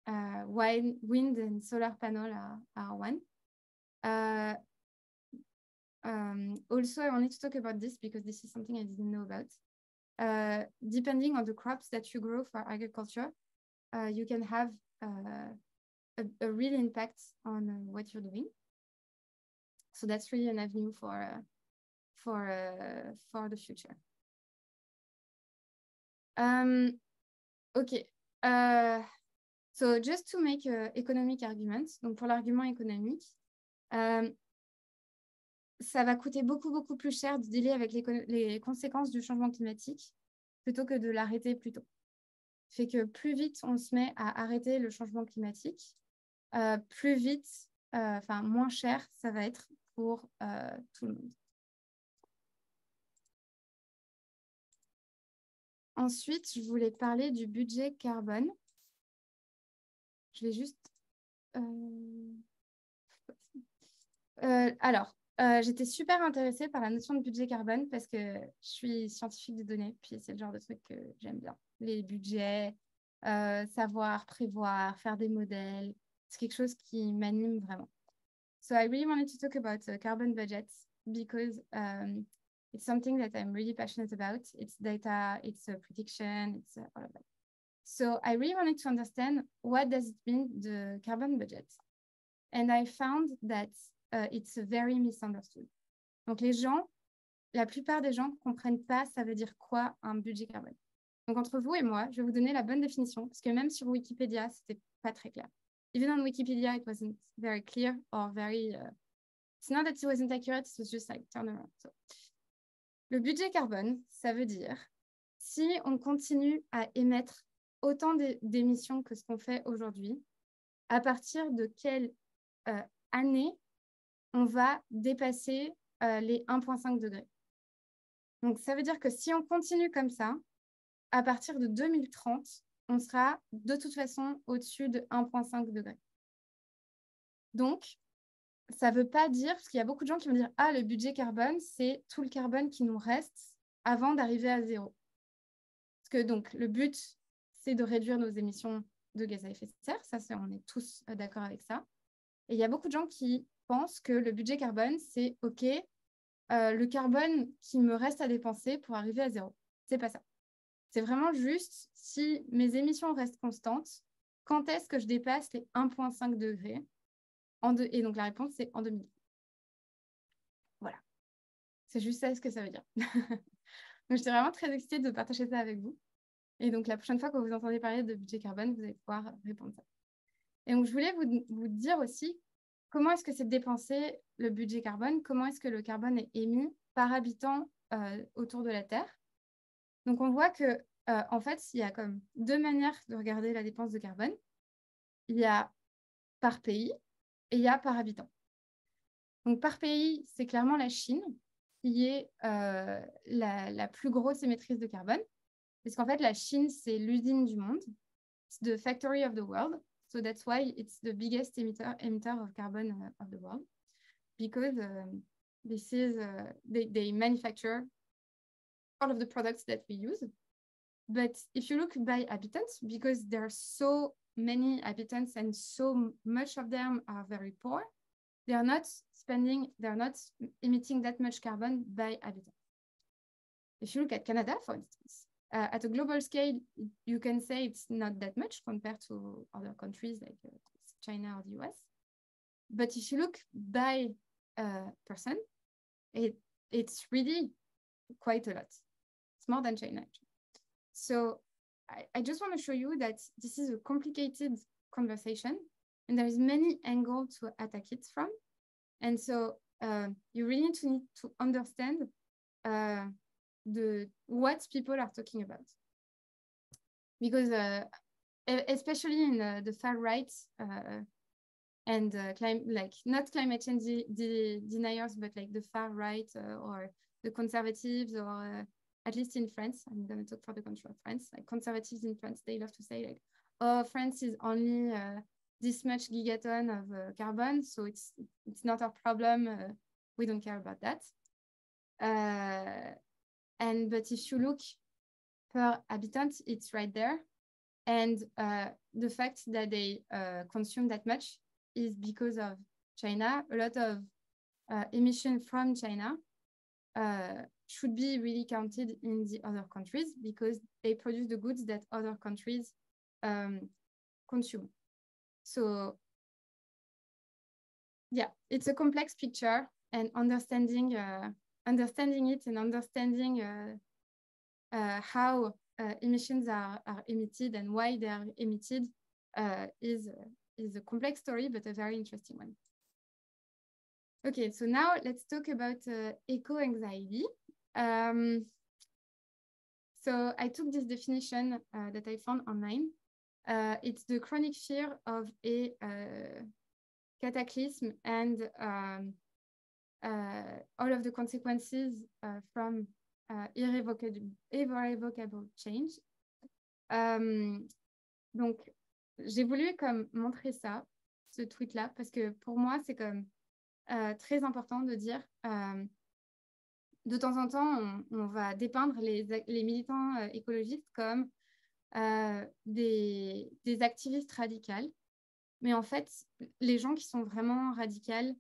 While wind and solar panel are one. Also, I wanted to talk about this because this is something I didn't know about. Depending on the crops that you grow for agriculture, you can have a real impact on what you're doing. So that's really an avenue for the future. Okay. So just to make economic arguments, donc pour l'argument économique, ça va coûter beaucoup plus cher de dealer avec les conséquences du changement climatique plutôt que de l'arrêter plus tôt. Fait que plus vite on se met à arrêter le changement climatique, plus vite, moins cher ça va être pour tout le monde. Ensuite, je voulais parler du budget carbone. Je vais juste... j'étais super intéressée par la notion de budget carbone parce que je suis scientifique des données, puis c'est le genre de truc que j'aime bien. Les budgets, savoir, prévoir, faire des modèles, c'est quelque chose qui m'anime vraiment. So I really wanted to talk about carbon budgets because it's something that I'm really passionate about. It's data, it's a prediction, it's all of that. So I really wanted to understand what does it mean, the carbon budget. And I found that it's very misunderstood. Donc les gens la plupart des gens ne comprennent pas ça veut dire quoi un budget carbone. Donc, entre vous et moi, je vais vous donner la bonne définition, parce que même sur Wikipédia, ce n'était pas très clair. Even on Wikipedia, it wasn't very clear or very... it's not that it wasn't accurate, it was just like turn around. So, le budget carbone, ça veut dire si on continue à émettre autant d'émissions que ce qu'on fait aujourd'hui, à partir de quelle année on va dépasser les 1,5 degrés. Donc, ça veut dire que si on continue comme ça, à partir de 2030, on sera de toute façon au-dessus de 1,5 degrés. Donc, ça ne veut pas dire, parce qu'il y a beaucoup de gens qui vont dire « Ah, le budget carbone, c'est tout le carbone qui nous reste avant d'arriver à zéro. » Parce que donc, le but, c'est de réduire nos émissions de gaz à effet de serre. Ça, on est tous d'accord avec ça. Et il y a beaucoup de gens qui pensent que le budget carbone, c'est « OK, le carbone qui me reste à dépenser pour arriver à zéro. » C'est pas ça. C'est vraiment juste si mes émissions restent constantes, quand est-ce que je dépasse les 1,5 degrés et donc la réponse, c'est en 2000. Voilà. C'est juste ça ce que ça veut dire. Donc, j'étais vraiment très excitée de partager ça avec vous. Et donc, la prochaine fois que vous entendez parler de budget carbone, vous allez pouvoir répondre ça. Et donc, je voulais vous dire aussi comment est-ce que c'est dépensé le budget carbone, comment est-ce que le carbone est émis par habitant autour de la Terre. Donc, on voit que, en fait, il y a comme deux manières de regarder la dépense de carbone. Il y a par pays et il y a par habitant. Donc, par pays, c'est clairement la Chine qui est la plus grosse émettrice de carbone. Parce qu'en fait, la Chine, c'est l'usine du monde. It's the factory of the world. So that's why it's the biggest emitter of carbon of the world. Because this is, they manufacture all of the products that we use. But if you look by habitants, because there are so many habitants and so much of them are very poor, they're not emitting that much carbon by habitant. If you look at Canada, for instance, at a global scale, you can say it's not that much compared to other countries like China or the US. But if you look by person, it's really quite a lot. It's more than China, actually. So I just want to show you that this is a complicated conversation and there is many angles to attack it from. And so you really need to understand what people are talking about. Because especially in the far right and like not climate change deniers, but like the far right or the conservatives or at least in France, I'm going to talk for the country of France, like conservatives in France, they love to say like, oh, France is only this much gigaton of carbon, so it's not our problem. We don't care about that. But if you look per habitant, it's right there. And the fact that they consume that much is because of China. A lot of emission from China should be really counted in the other countries because they produce the goods that other countries consume. So yeah, it's a complex picture, and understanding it and understanding how emissions are emitted and why they are emitted is a complex story, but a very interesting one. Okay, so now let's talk about eco-anxiety. So I took this definition that I found online. It's the chronic fear of a cataclysm and all of the consequences from irrevocable change. Donc, j'ai voulu comme montrer ça, ce tweet-là, parce que pour moi, c'est comme très important de dire de temps en temps, on va dépeindre les militants écologistes comme des activistes radicales. Mais en fait, les gens qui sont vraiment radicales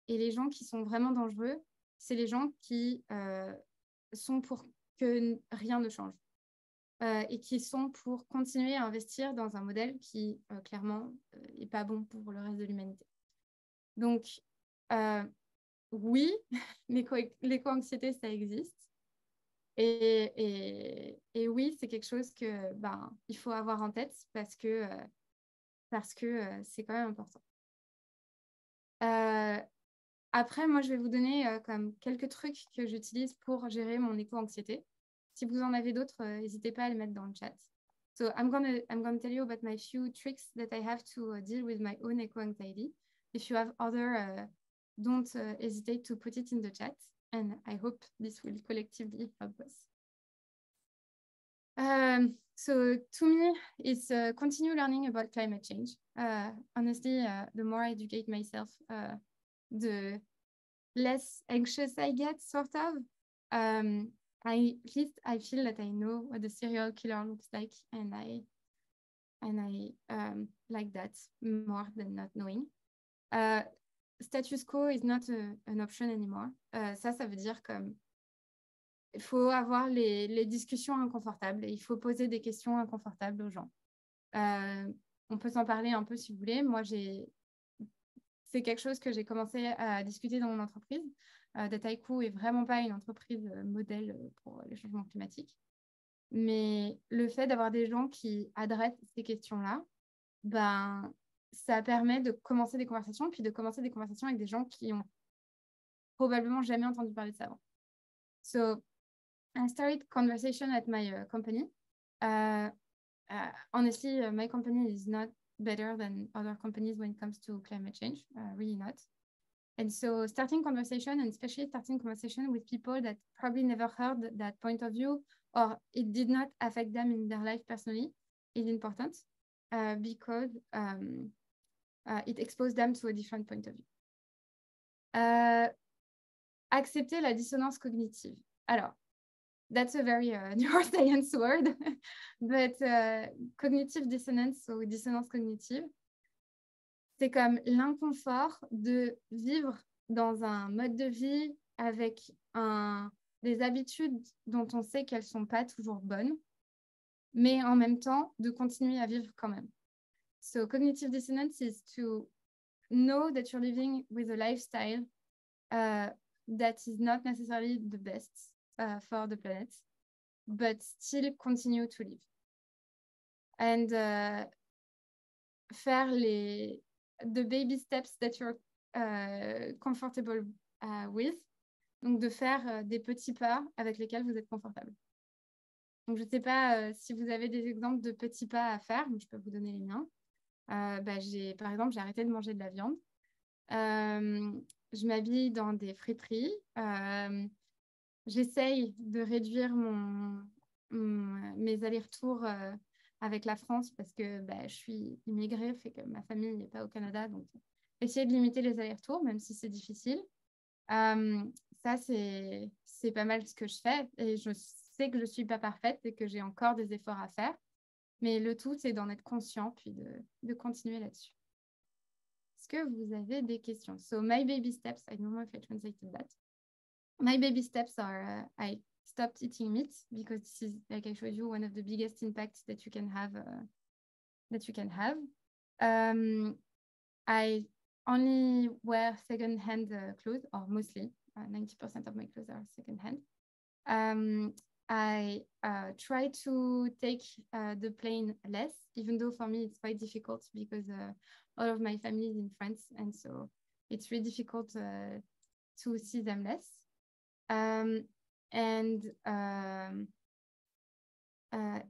et les gens qui sont vraiment dangereux, c'est les gens qui sont pour que rien ne change et qui sont pour continuer à investir dans un modèle qui, clairement, n'est pas bon pour le reste de l'humanité. Donc, oui, l'éco-anxiété, ça existe. Et oui, c'est quelque chose que il faut avoir en tête parce que c'est quand même important. Après, moi, je vais vous donner comme quelques trucs que j'utilise pour gérer mon éco-anxiété. Si vous en avez d'autres, n'hésitez pas à les mettre dans le chat. So I'm gonna tell you about my few tricks that I have to deal with my own eco-anxiety. If you have other, don't hesitate to put it in the chat. And I hope this will collectively help us. So to me, it's continue learning about climate change. Honestly, the more I educate myself, the less anxious I get, sort of. At least I feel that I know what the serial killer looks like, and I like that more than not knowing. Status quo is not an option anymore. Ça veut dire comme il faut avoir les discussions inconfortables et il faut poser des questions inconfortables aux gens. On peut s'en parler un peu si vous voulez. Moi, c'est quelque chose que j'ai commencé à discuter dans mon entreprise. Dataiku est vraiment pas une entreprise modèle pour les changements climatiques. Mais le fait d'avoir des gens qui adressent ces questions-là, ça permet de commencer des conversations, puis de commencer des conversations avec des gens qui ont probablement jamais entendu parler de ça avant. So, I started conversation at my company. Honestly, my company is not better than other companies when it comes to climate change, really not. And so starting conversation, and especially starting conversation with people that probably never heard that point of view, or it did not affect them in their life personally, is important because it exposed them to a different point of view. Accepter la dissonance cognitive. Alors, that's a very neuroscience word, but cognitive dissonance ou dissonance cognitive, c'est comme l'inconfort de vivre dans un mode de vie avec des habitudes dont on sait qu'elles ne sont pas toujours bonnes, mais en même temps de continuer à vivre quand même. So cognitive dissonance is to know that you're living with a lifestyle that is not necessarily the best for the planet, but still continue to live. And faire the baby steps that you're comfortable with. Donc, de faire des petits pas avec lesquels vous êtes confortable. Donc, je ne sais pas si vous avez des exemples de petits pas à faire, mais je peux vous donner les miens. Par exemple, j'ai arrêté de manger de la viande. Je m'habille dans des friperies. J'essaye de réduire mes allers-retours avec la France parce que je suis immigrée, fait que ma famille n'est pas au Canada. Donc, essayer de limiter les allers-retours, même si c'est difficile. Ça, c'est pas mal ce que je fais. Et je sais que je ne suis pas parfaite et que j'ai encore des efforts à faire. Mais le tout, c'est d'en être conscient puis de continuer là-dessus. Est-ce que vous avez des questions? So, my baby steps, I don't know if I translated that. My baby steps are I stopped eating meat because this is, like I showed you, one of the biggest impacts that you can have. I only wear second-hand clothes, or mostly 90% of my clothes are second-hand. I try to take the plane less, even though for me it's quite difficult because all of my family is in France, and so it's really difficult to see them less.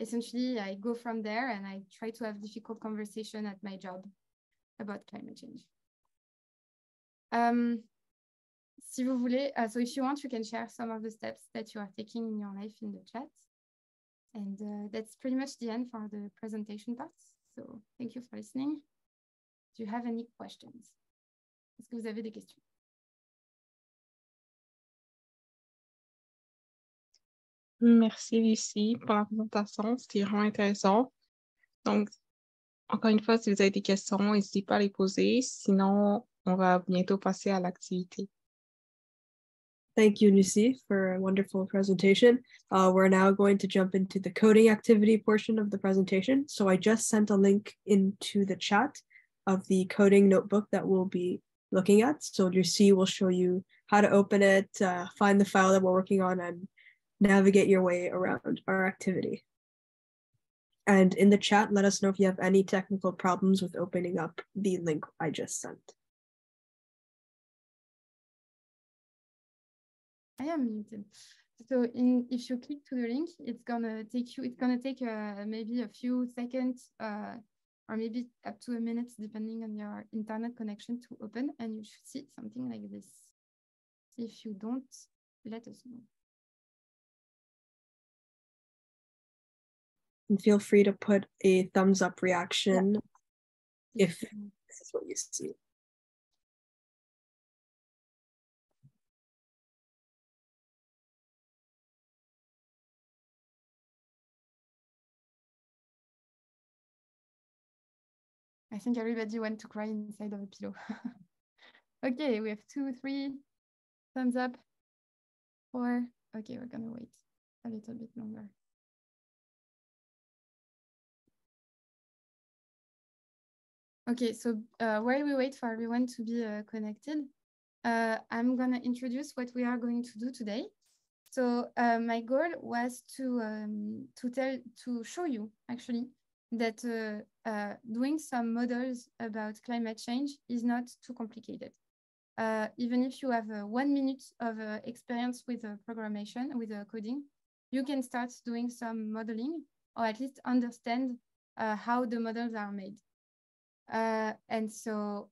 Essentially, I go from there and I try to have difficult conversation at my job about climate change. Si vous voulez, so if you want, you can share some of the steps that you are taking in your life in the chat. And that's pretty much the end for the presentation part. So thank you for listening. Do you have any questions? Est-ce que vous avez des questions? Merci Lucie pour la présentation, c'était vraiment intéressant. Donc, encore une fois, si vous avez des questions, n'hésitez pas à les poser. Sinon, on va bientôt passer à l'activité. Thank you, Lucie, for a wonderful presentation. We're now going to jump into the coding activity portion of the presentation. So I just sent a link into the chat of the coding notebook that we'll be looking at. So your C will show you how to open it, find the file that we're working on, and navigate your way around our activity. And in the chat, let us know if you have any technical problems with opening up the link I just sent. I am muted. So if you click to the link, it's gonna take maybe a few seconds or maybe up to a minute, depending on your internet connection to open, and you should see something like this. If you don't, let us know. And feel free to put a thumbs up reaction if this is what you see. I think everybody went to cry inside of a pillow. Okay, we have 2, 3 thumbs up. 4. Okay, we're gonna wait a little bit longer. Okay, so while we wait for everyone to be connected, I'm gonna introduce what we are going to do today. So my goal was to show you actually that doing some models about climate change is not too complicated. Even if you have 1 minute of experience with programmation, with coding, you can start doing some modeling, or at least understand how the models are made. And so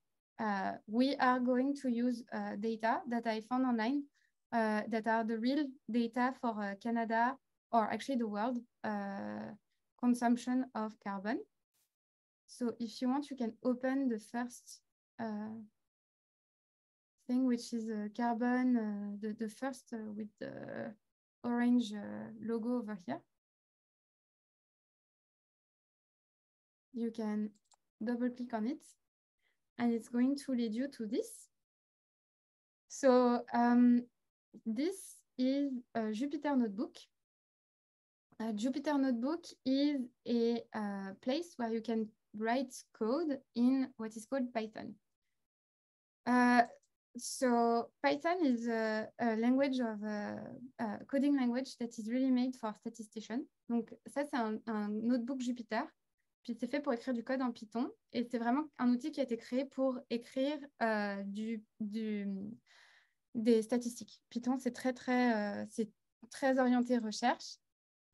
we are going to use data that I found online that are the real data for Canada, or actually the world consumption of carbon. So if you want, you can open the first thing, which is carbon, the first with the orange logo over here. You can double click on it, and it's going to lead you to this. So this is a Jupyter Notebook. A Jupyter Notebook is a place where you can write code in what is called Python. So Python is a language of coding language that is really made for statisticians. Donc ça, c'est un notebook Jupyter. Puis c'est fait pour écrire du code en Python. Et c'est vraiment un outil qui a été créé pour écrire des statistiques. Python, c'est très orienté recherche.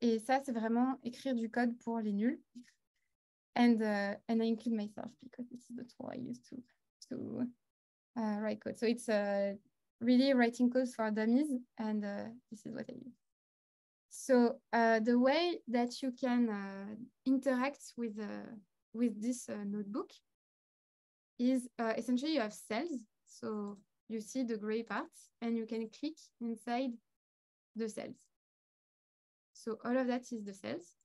Et ça, c'est vraiment écrire du code pour les nuls. And I include myself because this is the tool I use to write code. So it's really writing codes for dummies, and this is what I use. So the way that you can interact with this notebook is essentially you have cells. So you see the gray parts, and you can click inside the cells. So all of that is the cells.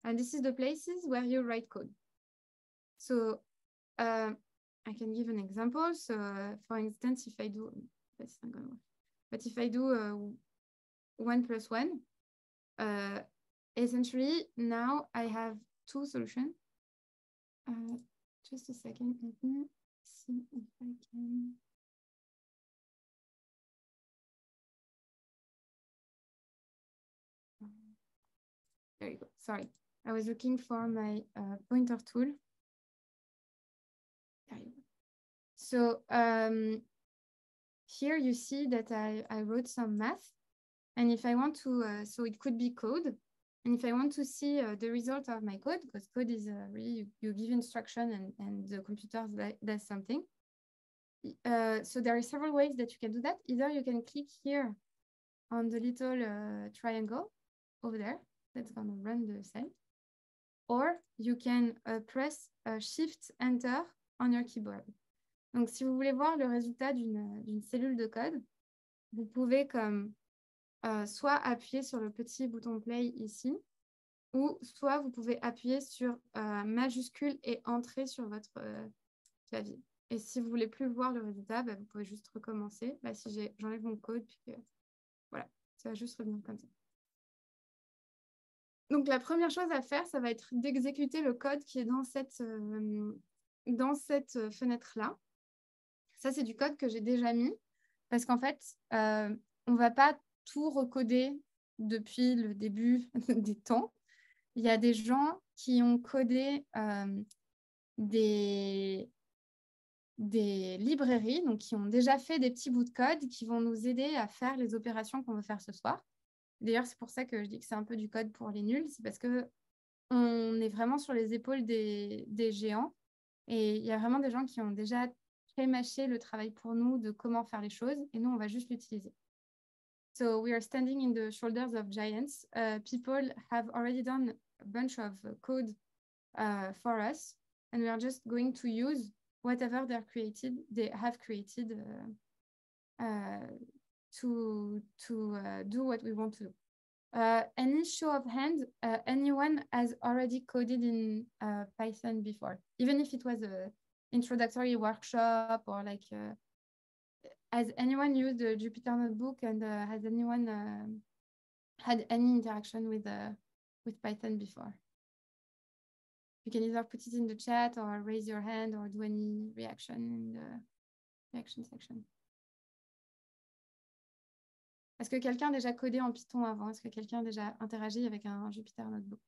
And this is the places where you write code. So I can give an example. So for instance, if I do, that's not gonna work. But if I do 1 + 1, essentially now I have 2 solutions. Just a second, let me see if I can. There you go. Sorry, I was looking for my pointer tool. There you go. So here you see that I wrote some math, and if I want to, so it could be code, and if I want to see the result of my code, because code is really you give instruction and the computer does something. So there are several ways that you can do that. Either you can click here on the little triangle over there. That's going to run the cell. Or you can press Shift-Enter on your keyboard. Donc, si vous voulez voir le résultat d'une cellule de code, vous pouvez comme soit appuyer sur le petit bouton Play ici, ou soit vous pouvez appuyer sur majuscule et entrer sur votre clavier. Et si vous voulez plus voir le résultat, bah, vous pouvez juste recommencer. Bah, si j'enlève mon code, puis voilà, ça va juste revenir comme ça. Donc, la première chose à faire, ça va être d'exécuter le code qui est dans cette fenêtre-là. Ça, c'est du code que j'ai déjà mis parce qu'en fait, on ne va pas tout recoder depuis le début des temps. Il y a des gens qui ont codé des librairies, donc qui ont déjà fait des petits bouts de code qui vont nous aider à faire les opérations qu'on veut faire ce soir. D'ailleurs, c'est pour ça que je dis que c'est un peu du code pour les nuls, c'est parce que on est vraiment sur les épaules des géants et il y a vraiment des gens qui ont déjà pré-mâché le travail pour nous de comment faire les choses et nous, on va juste l'utiliser. So we are standing in the shoulders of giants. People have already done a bunch of code for us and we are just going to use whatever they have created to do what we want to do. Any show of hands, anyone has already coded in Python before, even if it was an introductory workshop or like, has anyone used the Jupyter Notebook and has anyone had any interaction with Python before? You can either put it in the chat or raise your hand or do any reaction in the reaction section. Est-ce que quelqu'un a déjà codé en Python avant? Est-ce que quelqu'un a déjà interagi avec un Jupyter Notebook?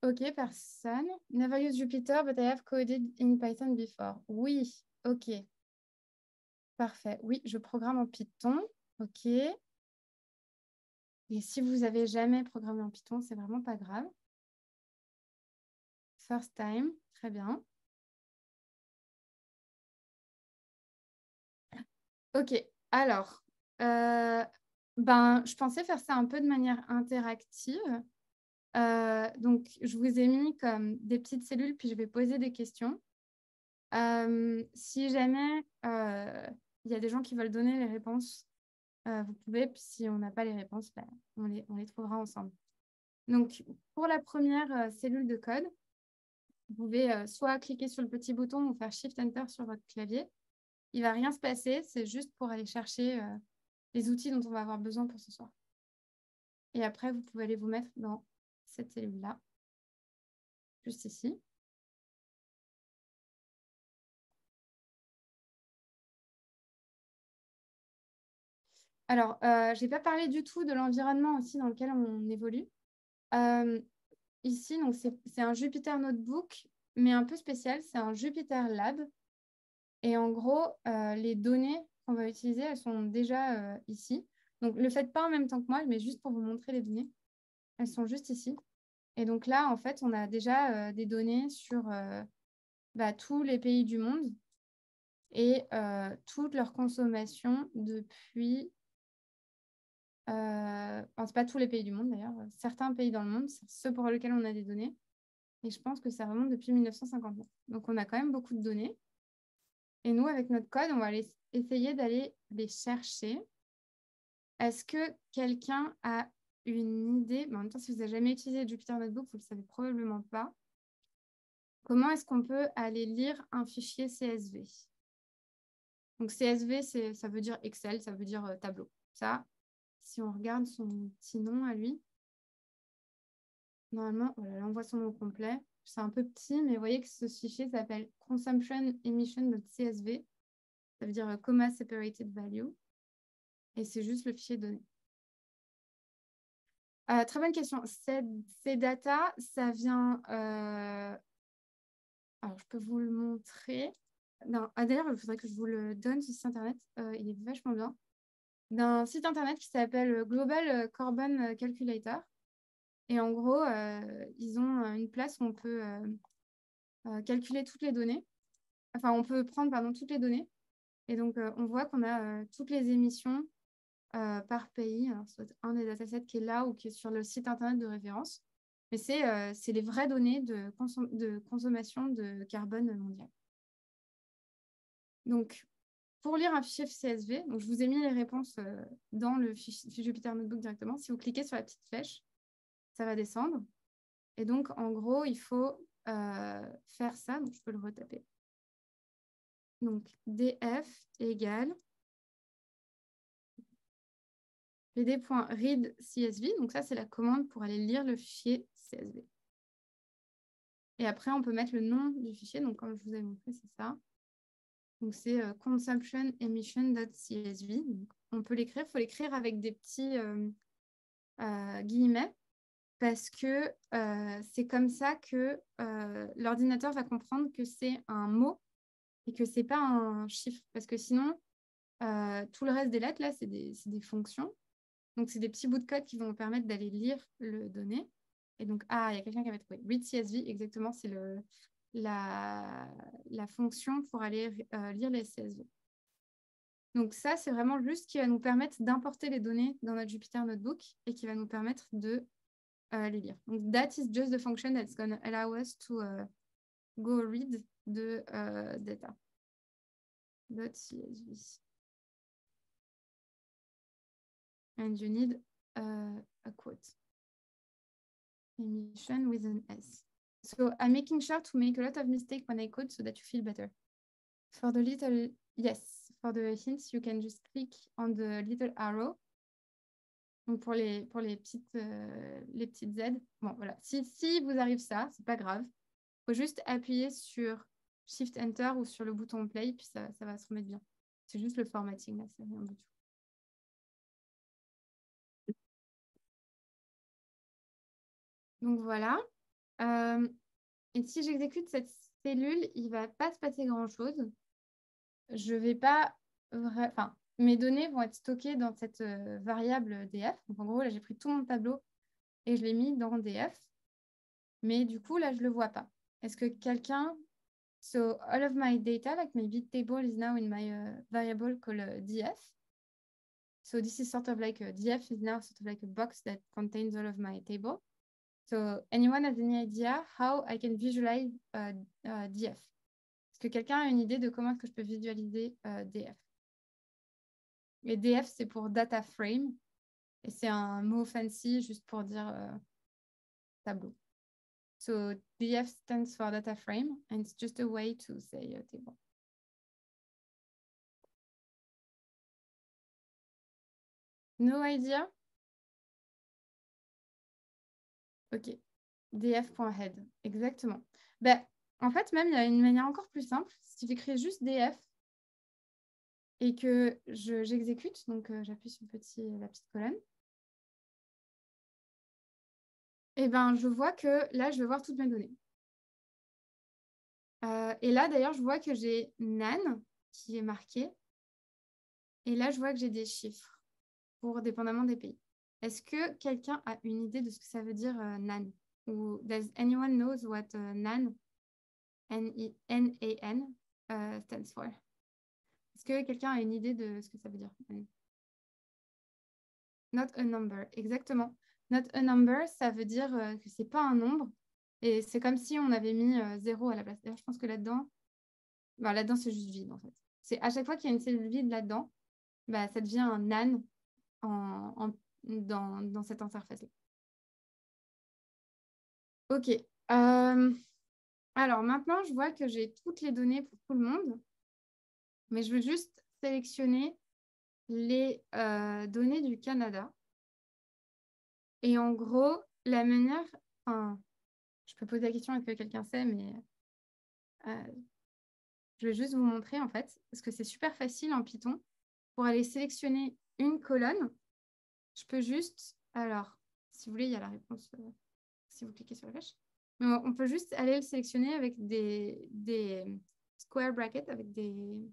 Ok, personne. Never used Jupyter, but I have coded in Python before. Oui, ok. Parfait. Oui, je programme en Python. Ok. Et si vous n'avez jamais programmé en Python, c'est vraiment pas grave. First time, très bien. Ok, alors, je pensais faire ça un peu de manière interactive. Donc, je vous ai mis comme des petites cellules, puis je vais poser des questions. Si jamais il y a des gens qui veulent donner les réponses, vous pouvez, puis si on n'a pas les réponses, on les trouvera ensemble. Donc, pour la première cellule de code, vous pouvez soit cliquer sur le petit bouton ou faire Shift-Enter sur votre clavier. Il ne va rien se passer, c'est juste pour aller chercher les outils dont on va avoir besoin pour ce soir. Et après, vous pouvez aller vous mettre dans cette cellule-là, juste ici. Alors, je n'ai pas parlé du tout de l'environnement aussi dans lequel on évolue. Ici, c'est un Jupyter Notebook, mais un peu spécial, c'est un Jupyter Lab. Et en gros, les données qu'on va utiliser, elles sont déjà ici. Donc, ne le faites pas en même temps que moi, mais juste pour vous montrer les données. Elles sont juste ici. Et donc là, en fait, on a déjà des données sur tous les pays du monde et toute leur consommation depuis... c'est pas tous les pays du monde d'ailleurs, certains pays dans le monde, c'est ceux pour lesquels on a des données. Et je pense que ça remonte depuis 1959. Donc, on a quand même beaucoup de données. Et nous, avec notre code, on va essayer d'aller les chercher. Est-ce que quelqu'un a une idée? En même temps, si vous n'avez jamais utilisé Jupyter Notebook, vous ne le savez probablement pas. Comment est-ce qu'on peut aller lire un fichier CSV? Donc, CSV, ça veut dire Excel, ça veut dire tableau. Ça, si on regarde son petit nom à lui, normalement, voilà, là, on voit son nom complet. C'est un peu petit, mais vous voyez que ce fichier s'appelle consumption emission.csv. Ça veut dire comma separated value. Et c'est juste le fichier donné. Très bonne question. Ces data, ça vient... Alors, je peux vous le montrer. D'ailleurs, il faudrait que je vous le donne, ce site internet. Il est vachement bien. D'un site internet qui s'appelle Global Carbon Calculator. Et en gros, ils ont une place où on peut calculer toutes les données. Enfin, on peut prendre, toutes les données. Et donc, on voit qu'on a toutes les émissions par pays. Alors, c'est un des datasets qui est là ou qui est sur le site internet de référence. Mais c'est les vraies données de consommation de carbone mondial. Donc, pour lire un fichier CSV, donc je vous ai mis les réponses dans le fichier Jupyter Notebook directement. Si vous cliquez sur la petite flèche, ça va descendre. Et donc, en gros, il faut faire ça. Donc, je peux le retaper. Donc, df égale pd.read CSV. Donc, ça, c'est la commande pour aller lire le fichier CSV. Et après, on peut mettre le nom du fichier. Donc, comme je vous avais montré, c'est ça. Donc, c'est consumption-emission.csv. On peut l'écrire. Il faut l'écrire avec des petits guillemets parce que c'est comme ça que l'ordinateur va comprendre que c'est un mot et que ce n'est pas un chiffre. Parce que sinon, tout le reste des lettres, là, c'est des fonctions. Donc, c'est des petits bouts de code qui vont nous permettre d'aller lire le données. Et donc, il y a quelqu'un qui avait trouvé. Read CSV, exactement, c'est la fonction pour aller lire les CSV. Donc, ça, c'est vraiment juste ce qui va nous permettre d'importer les données dans notre Jupyter Notebook et qui va nous permettre de les lire. Donc, that is just the function that's going to allow us to go read the data. .csv. And you need a quote. Emission with an S. So I'm making sure to make a lot of mistakes when I code so that you feel better. For the little, yes, for the hints, you can just click on the little arrow. Donc pour les petites Z. Bon, voilà. Si vous arrive ça, c'est pas grave. Il faut juste appuyer sur Shift Enter ou sur le bouton Play, puis ça va se remettre bien. C'est juste le formatting, là, c'est rien du tout. Donc voilà. Et si j'exécute cette cellule, il ne va pas se passer grand-chose. Je vais pas... Enfin, mes données vont être stockées dans cette variable DF. Donc en gros, là, j'ai pris tout mon tableau et je l'ai mis dans DF. Mais du coup, là, je ne le vois pas. Est-ce que quelqu'un... So all of my data, like my bit table is now in my variable called DF. So this is sort of like a DF is now sort of like a box that contains all of my table. So anyone has any idea how I can visualize DF? Est-ce que quelqu'un a une idée de comment est-ce que je peux visualiser DF? Et DF, c'est pour data frame. Et c'est un mot fancy juste pour dire tableau. So DF stands for data frame, and it's just a way to say table. No idea? Ok. df.head, exactement. Ben, en fait, même, il y a une manière encore plus simple. Si j'écris juste df et que j'exécute, donc j'appuie sur la petite colonne, et ben, je vois que là, je vais voir toutes mes données. Et là, d'ailleurs, je vois que j'ai NaN qui est marqué. Et là, je vois que j'ai des chiffres dépendamment des pays. Est-ce que quelqu'un a une idée de ce que ça veut dire NaN? Ou does anyone knows what NaN, N-A-N, stands for? Est-ce que quelqu'un a une idée de ce que ça veut dire? Not a number, exactement. Not a number, ça veut dire que ce n'est pas un nombre. Et c'est comme si on avait mis 0 à la place. D'ailleurs, je pense que là-dedans, là-dedans, c'est juste vide, en fait. C'est à chaque fois qu'il y a une cellule vide là-dedans, ça devient un NaN dans cette interface-là. OK. Alors, maintenant, je vois que j'ai toutes les données pour tout le monde. Mais je veux juste sélectionner les données du Canada. Et en gros, la manière... je peux poser la question et que quelqu'un sait, mais je vais juste vous montrer, en fait, parce que c'est super facile en Python. Pour aller sélectionner une colonne, je peux juste... Alors, si vous voulez, il y a la réponse si vous cliquez sur la flèche. Mais on peut juste aller le sélectionner avec des square brackets, avec des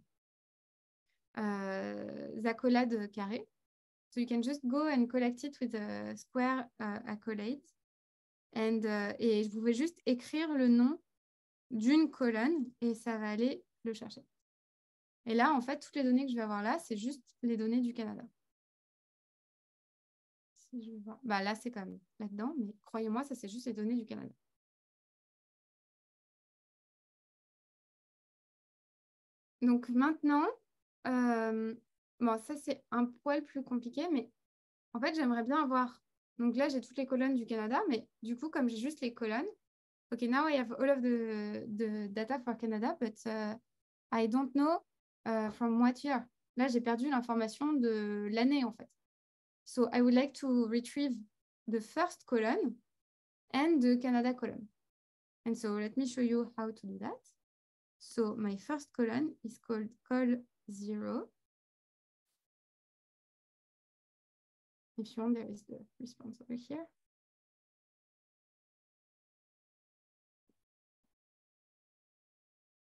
accolades carrées. So you can just go and collect it with a square accolade. Et vous pouvez juste écrire le nom d'une colonne et ça va aller le chercher. Et là, en fait, toutes les données que je vais avoir là, c'est juste les données du Canada. Si je vois... là, c'est quand même là-dedans, mais croyez-moi, ça, c'est juste les données du Canada. Donc maintenant, ça, c'est un poil plus compliqué, mais en fait, j'aimerais bien avoir... Donc là, j'ai toutes les colonnes du Canada, mais du coup, comme j'ai juste les colonnes, OK, now I have all of the data for Canada, but I don't know from what year. Là, j'ai perdu l'information de l'année, en fait. So I would like to retrieve the first column and the Canada column. And so let me show you how to do that. So my first column is called col 0. If you want, there is the response over here.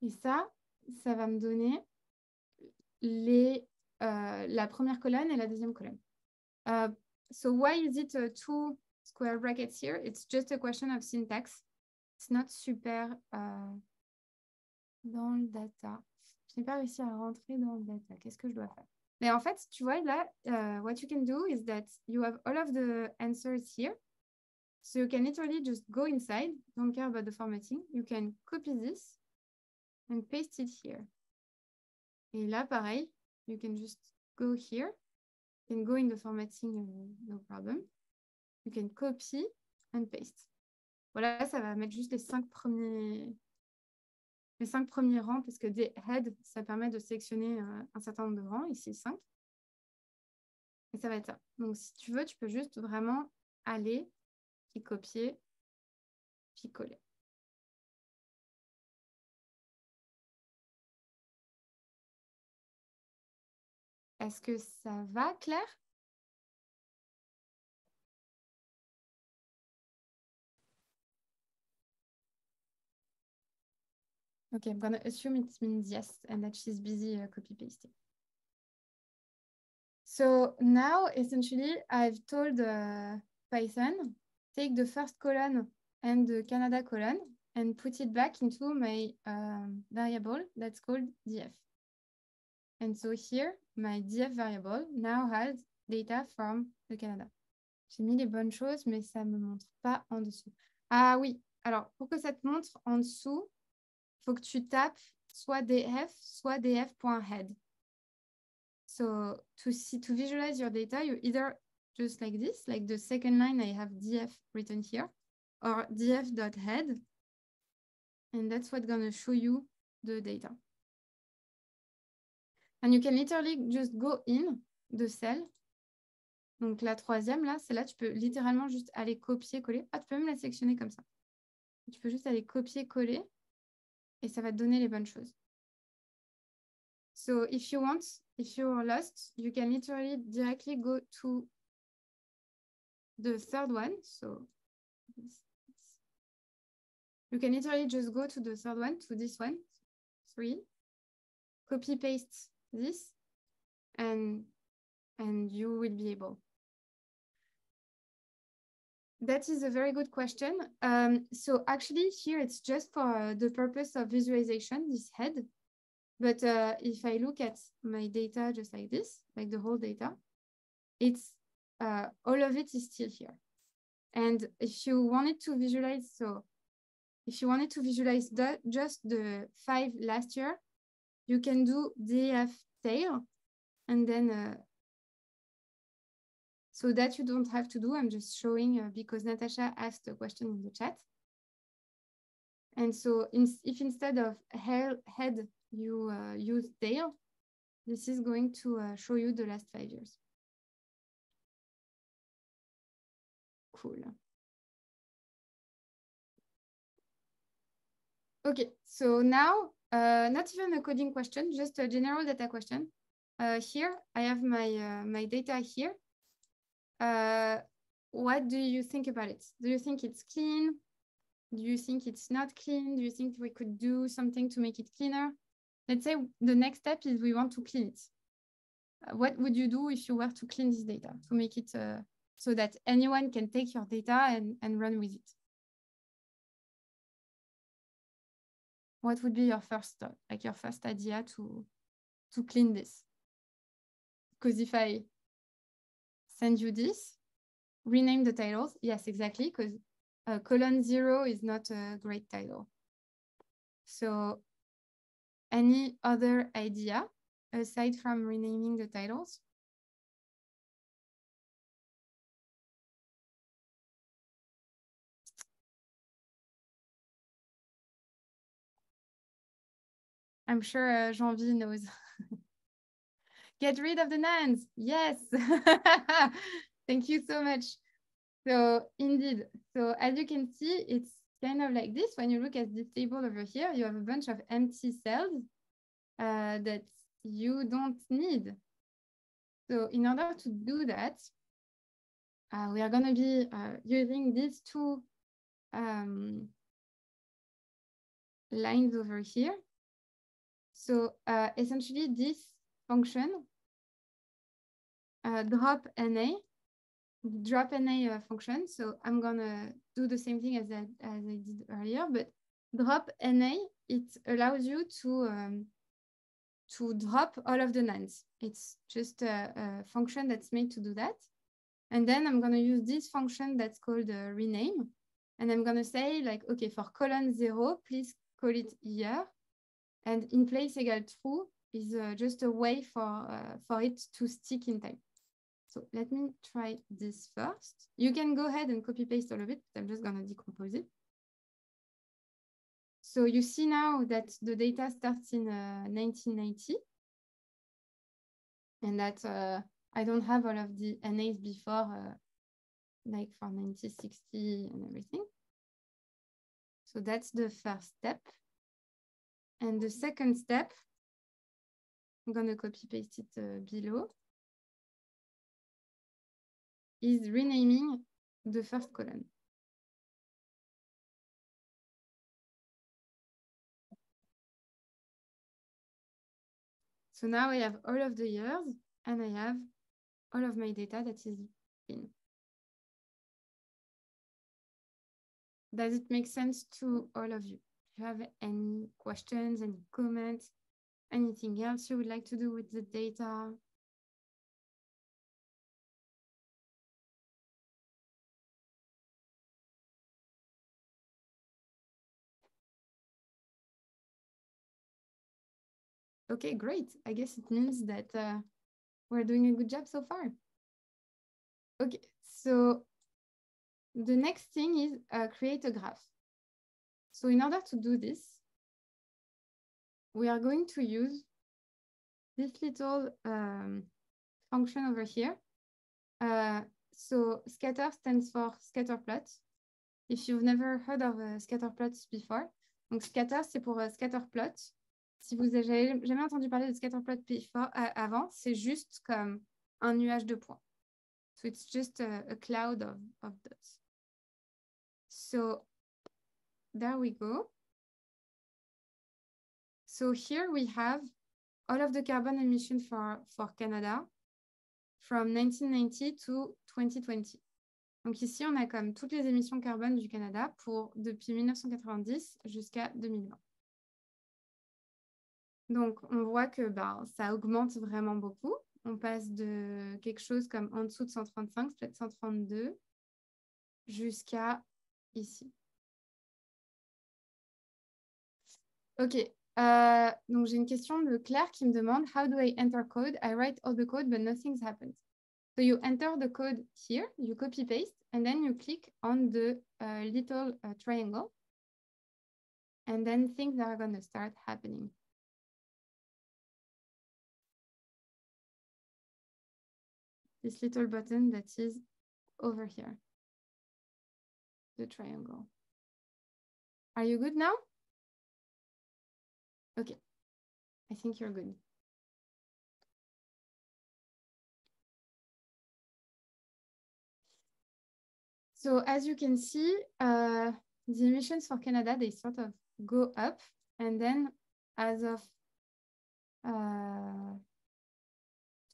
Et ça va me donner la première colonne et la deuxième colonne. So why is it two square brackets here? It's just a question of syntax. It's not super dans le data. Je n'ai pas réussi à rentrer dans le data. Qu'est-ce que je dois faire? Mais en fait, tu vois, là, what you can do is that you have all of the answers here. So you can literally just go inside. Don't care about the formatting. You can copy this and paste it here. Et là, pareil, you can just go here. You can go in the formatting, no problem. You can copy and paste. Voilà, ça va mettre juste les 5 premiers rangs, parce que des head, ça permet de sélectionner un certain nombre de rangs, ici 5. Et ça va être ça. Donc, si tu veux, tu peux juste vraiment aller, puis copier, puis coller. Est-ce que ça va, Claire? Okay, I'm going to assume it means yes, and that she's busy copy-pasting. So now, essentially, I've told Python, take the first column and the Canada column and put it back into my variable that's called df. And so here, my df variable now has data from the Canada. J'ai mis les bonnes choses, mais ça ne me montre pas en dessous. Ah oui, alors pour que ça te montre en dessous, il faut que tu tapes soit df, soit df.head. So to visualize your data, you either just like this, like the second line, I have df written here, or df.head, and that's what's going to show you the data. And you can literally just go in the cell. Donc la troisième, là, c'est là, tu peux littéralement juste aller copier-coller. Ah, tu peux même la sélectionner comme ça. Tu peux juste aller copier-coller et ça va te donner les bonnes choses. So if you want, if you're lost, you can literally directly go to the third one. So you can literally just go to the third one, to this one, 3, copy paste this, and you will be able. That is a very good question. So actually here it's just for the purpose of visualization, this head. But if I look at my data just like this, like the whole data, it's all of it is still here. And if you wanted to visualize, so if you wanted to visualize just the 5 last year, you can do df tail, and then so that you don't have to do. I'm just showing because Natasha asked a question in the chat. And so if instead of head, you use tail, this is going to show you the last 5 years. Cool. Okay, so now, not even a coding question, just a general data question. Here, I have my data here. What do you think about it? Do you think it's clean? Do you think it's not clean? Do you think we could do something to make it cleaner? Let's say the next step is we want to clean it. What would you do if you were to clean this data to make it so that anyone can take your data and run with it? What would be your first thought, like your first idea to clean this? Because if I send you this, rename the titles. Yes, exactly, because colon 0 is not a great title. So any other idea aside from renaming the titles? I'm sure Jean-Vie knows. Get rid of the nouns. Yes. Thank you so much. So indeed, so as you can see, it's kind of like this. When you look at this table over here, you have a bunch of empty cells that you don't need. So in order to do that, we are going to be using these two lines over here. So essentially this function, drop NA function. So I'm going to do the same thing as I did earlier, but drop NA, it allows you to drop all of the nans. It's just a function that's made to do that. And then I'm going to use this function that's called rename. And I'm going to say like, okay, for colon 0, please call it here. And in place equal true is just a way for it to stick in time. So let me try this first. You can go ahead and copy paste all of it. I'm just going to decompose it. So you see now that the data starts in 1990. And that I don't have all of the NAs before, like for 1960 and everything. So that's the first step. And the second step, I'm going to copy paste it below, is renaming the first column. So now I have all of the years and I have all of my data that is in. Does it make sense to all of you? If you have any questions, any comments, anything else you would like to do with the data? Okay, great. I guess it means that we're doing a good job so far. Okay, so the next thing is create a graph. So in order to do this, we are going to use this little function over here. So scatter stands for scatter plot. If you've never heard of scatter plots before, donc scatter, c'est pour scatter plot. Si vous n'avez jamais entendu parler de scatter plot avant, c'est juste comme un nuage de points. So it's just a cloud of dots. So there we go. So here we have all of the carbon emission for Canada from 1990 to 2020. Donc ici, on a comme toutes les émissions carbone du Canada depuis 1990 jusqu'à 2020. Donc, on voit que ça augmente vraiment beaucoup. On passe de quelque chose comme en dessous de 135, peut-être 132, jusqu'à ici. OK. Donc, j'ai une question de Claire qui me demande « How do I enter code? I write all the code, but nothing happens. » So you enter the code here, you copy paste, and then you click on the little triangle. And then things are going to start happening. This little button that is over here, the triangle. Are you good now? Okay, I think you're good. So as you can see, the emissions for Canada, they sort of go up, and then as of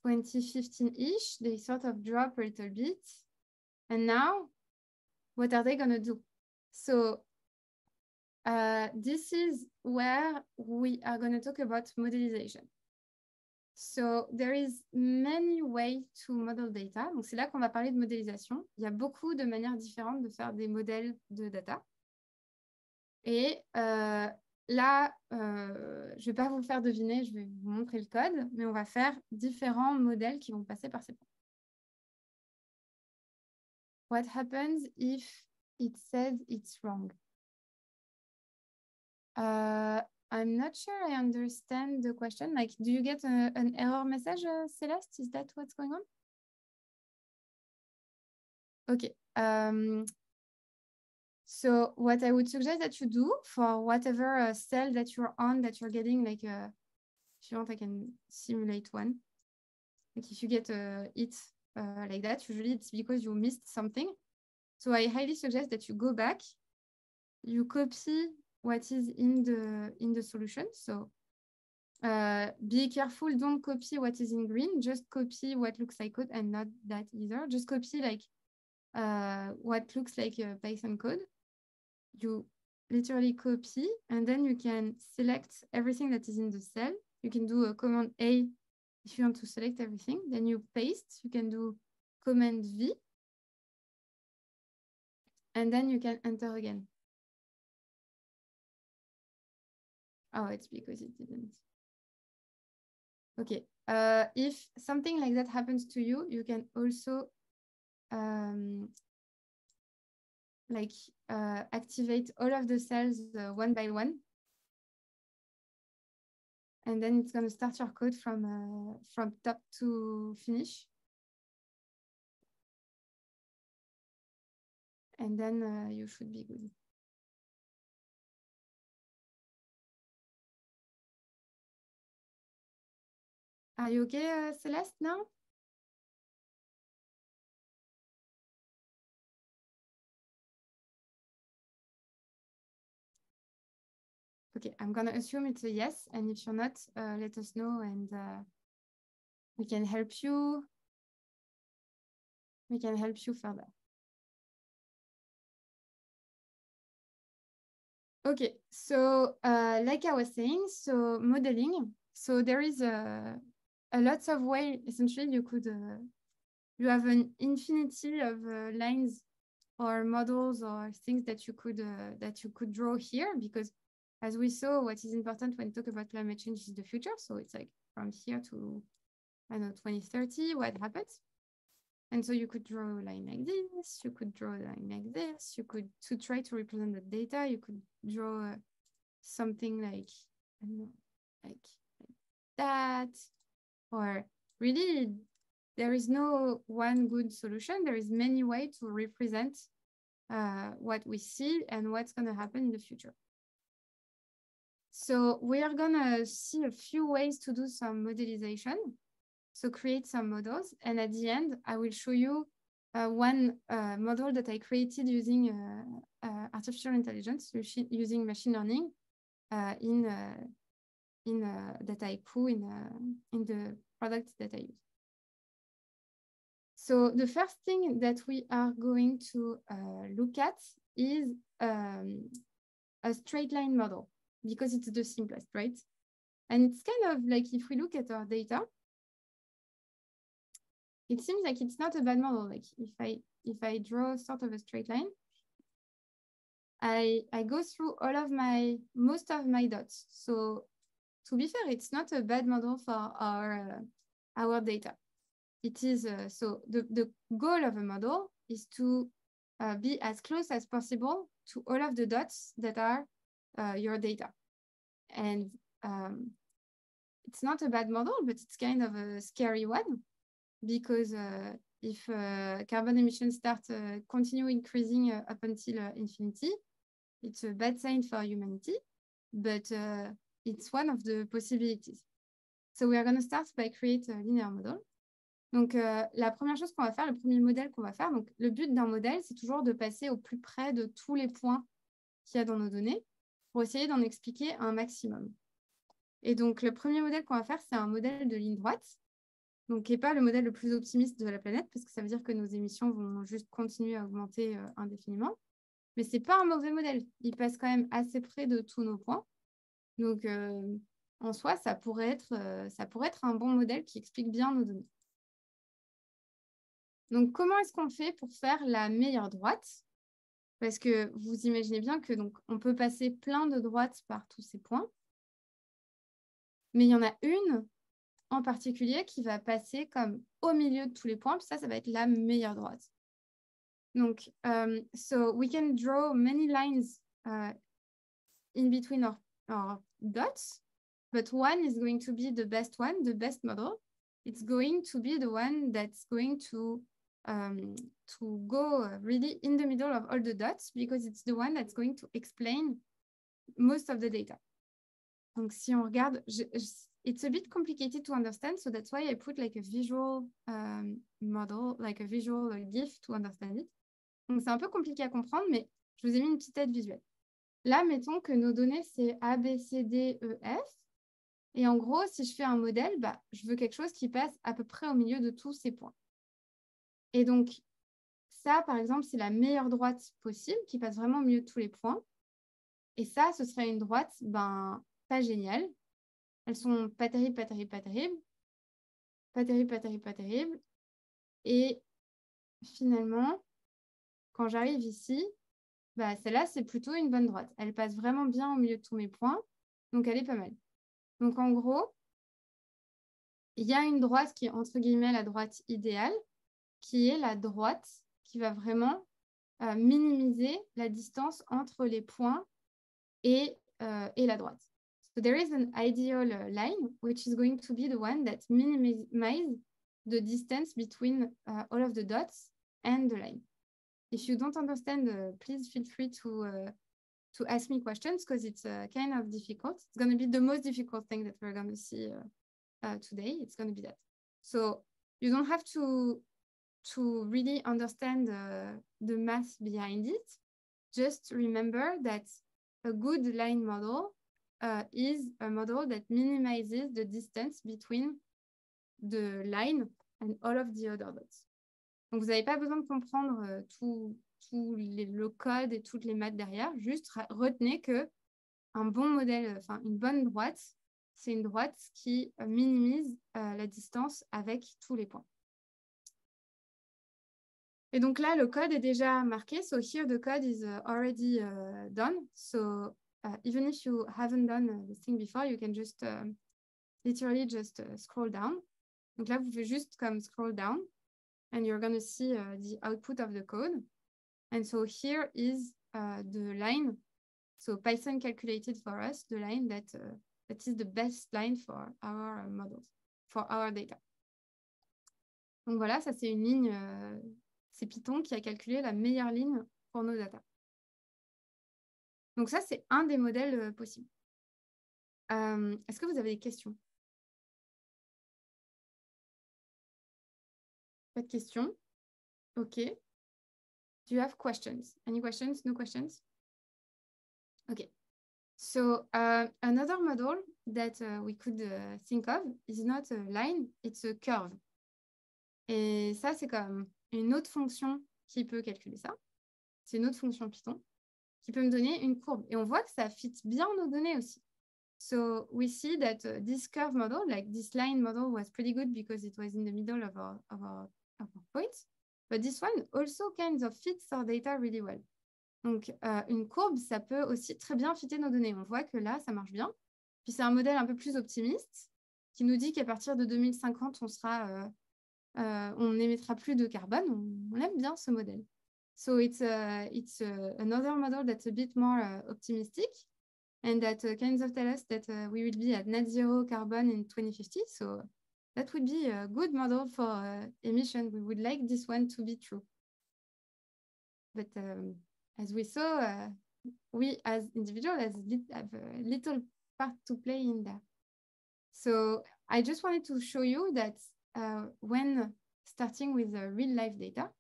2015-ish, they sort of drop a little bit. And now, what are they going to do? So this is where we are going to talk about modelization. So there is many ways to model data. Donc c'est là qu'on va parler de modélisation. Il y a beaucoup de manières différentes de faire des modèles de data. Et là, je ne vais pas vous le faire deviner, je vais vous montrer le code, mais on va faire différents modèles qui vont passer par ces points. What happens if it says it's wrong? I'm not sure I understand the question. Like, do you get an error message, Celeste? Is that what's going on? Okay. So what I would suggest that you do for whatever cell that you're on, that you're getting, like if you want, I can simulate one. Like if you get it like that, usually it's because you missed something. So I highly suggest that you go back, you copy what is in the solution. So be careful, don't copy what is in green, just copy what looks like code, and not that either. Just copy like what looks like a Python code. You literally copy, and then you can select everything that is in the cell. You can do a Command A if you want to select everything. Then you paste. You can do Command V, and then you can enter again. Oh, it's because it didn't. Okay. If something like that happens to you, you can also activate all of the cells one by one. And then it's going to start your code from top to finish. And then you should be good. Are you okay, Celeste, now? Okay, I'm going to assume it's a yes. And if you're not, let us know, and we can help you. We can help you further. Okay, so like I was saying, so modeling. So there is a lots of way. Essentially, you could you have an infinity of lines or models or things that you could draw here, because as we saw, what is important when we talk about climate change is the future. So it's like from here to, I don't know, 2030, what happens? And so you could draw a line like this, you could draw a line like this, you could, to try to represent the data, you could draw something like, I don't know, like that. Or really, there is no one good solution. There is many ways to represent what we see and what's going to happen in the future. So we are going to see a few ways to do some modelization. So create some models. And at the end, I will show you one model that I created using artificial intelligence, using machine learning that I put in the product that I use. So the first thing that we are going to look at is a straight line model, because it's the simplest, right? And it's kind of like, if we look at our data, it seems like it's not a bad model. Like if I draw sort of a straight line, I go through most of my dots. So to be fair, it's not a bad model for our data. It is so the goal of a model is to be as close as possible to all of the dots that are your data. And it's not a bad model, but it's kind of a scary one, because if carbon emissions start continue increasing up until infinity, it's a bad sign for humanity, but it's one of the possibilities. So we are going to start by create a linear model. Donc, la première chose qu'on va faire, le premier modèle qu'on va faire, donc le but d'un modèle, c'est toujours de passer au plus près de tous les points qu'il y a dans nos données pour essayer d'en expliquer un maximum. Et donc, le premier modèle qu'on va faire, c'est un modèle de ligne droite, donc qui n'est pas le modèle le plus optimiste de la planète, parce que ça veut dire que nos émissions vont juste continuer à augmenter indéfiniment. Mais ce n'est pas un mauvais modèle. Il passe quand même assez près de tous nos points. Donc, en soi, ça pourrait être un bon modèle qui explique bien nos données. Donc, comment est-ce qu'on fait pour faire la meilleure droite? Parce que vous imaginez bien que donc, on peut passer plein de droites par tous ces points. Mais il y en a une en particulier qui va passer comme au milieu de tous les points. Puis ça va être la meilleure droite. Donc, so we can draw many lines in between our dots, but one is going to be the best one, the best model. It's going to be the one that's going to to go really in the middle of all the dots because it's the one that's going to explain most of the data. Donc, si on regarde, it's a bit complicated to understand, so that's why I put like a visual model, like a visual GIF to understand it. Donc, c'est un peu compliqué à comprendre, mais je vous ai mis une petite aide visuelle. Là, mettons que nos données, c'est A, B, C, D, E, F. Et en gros, si je fais un modèle, bah, je veux quelque chose qui passe à peu près au milieu de tous ces points. Et donc, ça, par exemple, c'est la meilleure droite possible, qui passe vraiment au milieu de tous les points. Et ça, ce serait une droite, ben, pas géniale. Elles sont pas terribles, pas terribles, pas terribles. Pas terribles, pas terribles, pas terribles. Et finalement, quand j'arrive ici, bah, celle-là, c'est plutôt une bonne droite. Elle passe vraiment bien au milieu de tous mes points. Donc, elle est pas mal. Donc, en gros, il y a une droite qui est entre guillemets la droite idéale, qui est la droite qui va vraiment minimiser la distance entre les points et la droite. So there is an ideal line, which is going to be the one that minimizes the distance between all of the dots and the line. If you don't understand, please feel free to ask me questions because it's kind of difficult. It's going to be the most difficult thing that we're going to see today. It's going to be that. So you don't have to really understand the math behind it. Just remember that a good line model is a model that minimizes the distance between the line and all of the other dots. Donc, vous n'avez pas besoin de comprendre tout le code et toutes les maths derrière. Juste retenez que un bon modèle, enfin une bonne droite, c'est une droite qui minimise la distance avec tous les points. Et donc là, le code est déjà marqué. So here the code is already done. So even if you haven't done this thing before, you can just literally just scroll down. Donc là, vous pouvez juste comme scroll down and you're going to see the output of the code. And so here is the line. So Python calculated for us the line that is the best line for our models, for our data. Donc voilà, ça c'est une ligne, c'est Python qui a calculé la meilleure ligne pour nos data. Donc ça, c'est un des modèles possibles. Est-ce que vous avez des questions? Pas de questions? OK. Do you have questions? Any questions? No questions? OK. So another model that we could think of is not a line, it's a curve. Et ça, c'est comme une autre fonction qui peut calculer ça. C'est une autre fonction Python qui peut me donner une courbe. Et on voit que ça fit bien nos données aussi. So we see that this curve model, like this line model, was pretty good because it was in the middle of our points. But this one also kind of fits our data really well. Donc, une courbe, ça peut aussi très bien fitter nos données. On voit que là, ça marche bien. Puis c'est un modèle un peu plus optimiste qui nous dit qu'à partir de 2050, on n'émettra plus de carbone. On aime bien ce modèle. So it's another model that's a bit more optimistic and that kind of tell us that we will be at net zero carbon in 2050. So that would be a good model for emission. We would like this one to be true. But as we saw, we as individuals have a little part to play in that. So I just wanted to show you that when starting with real life data,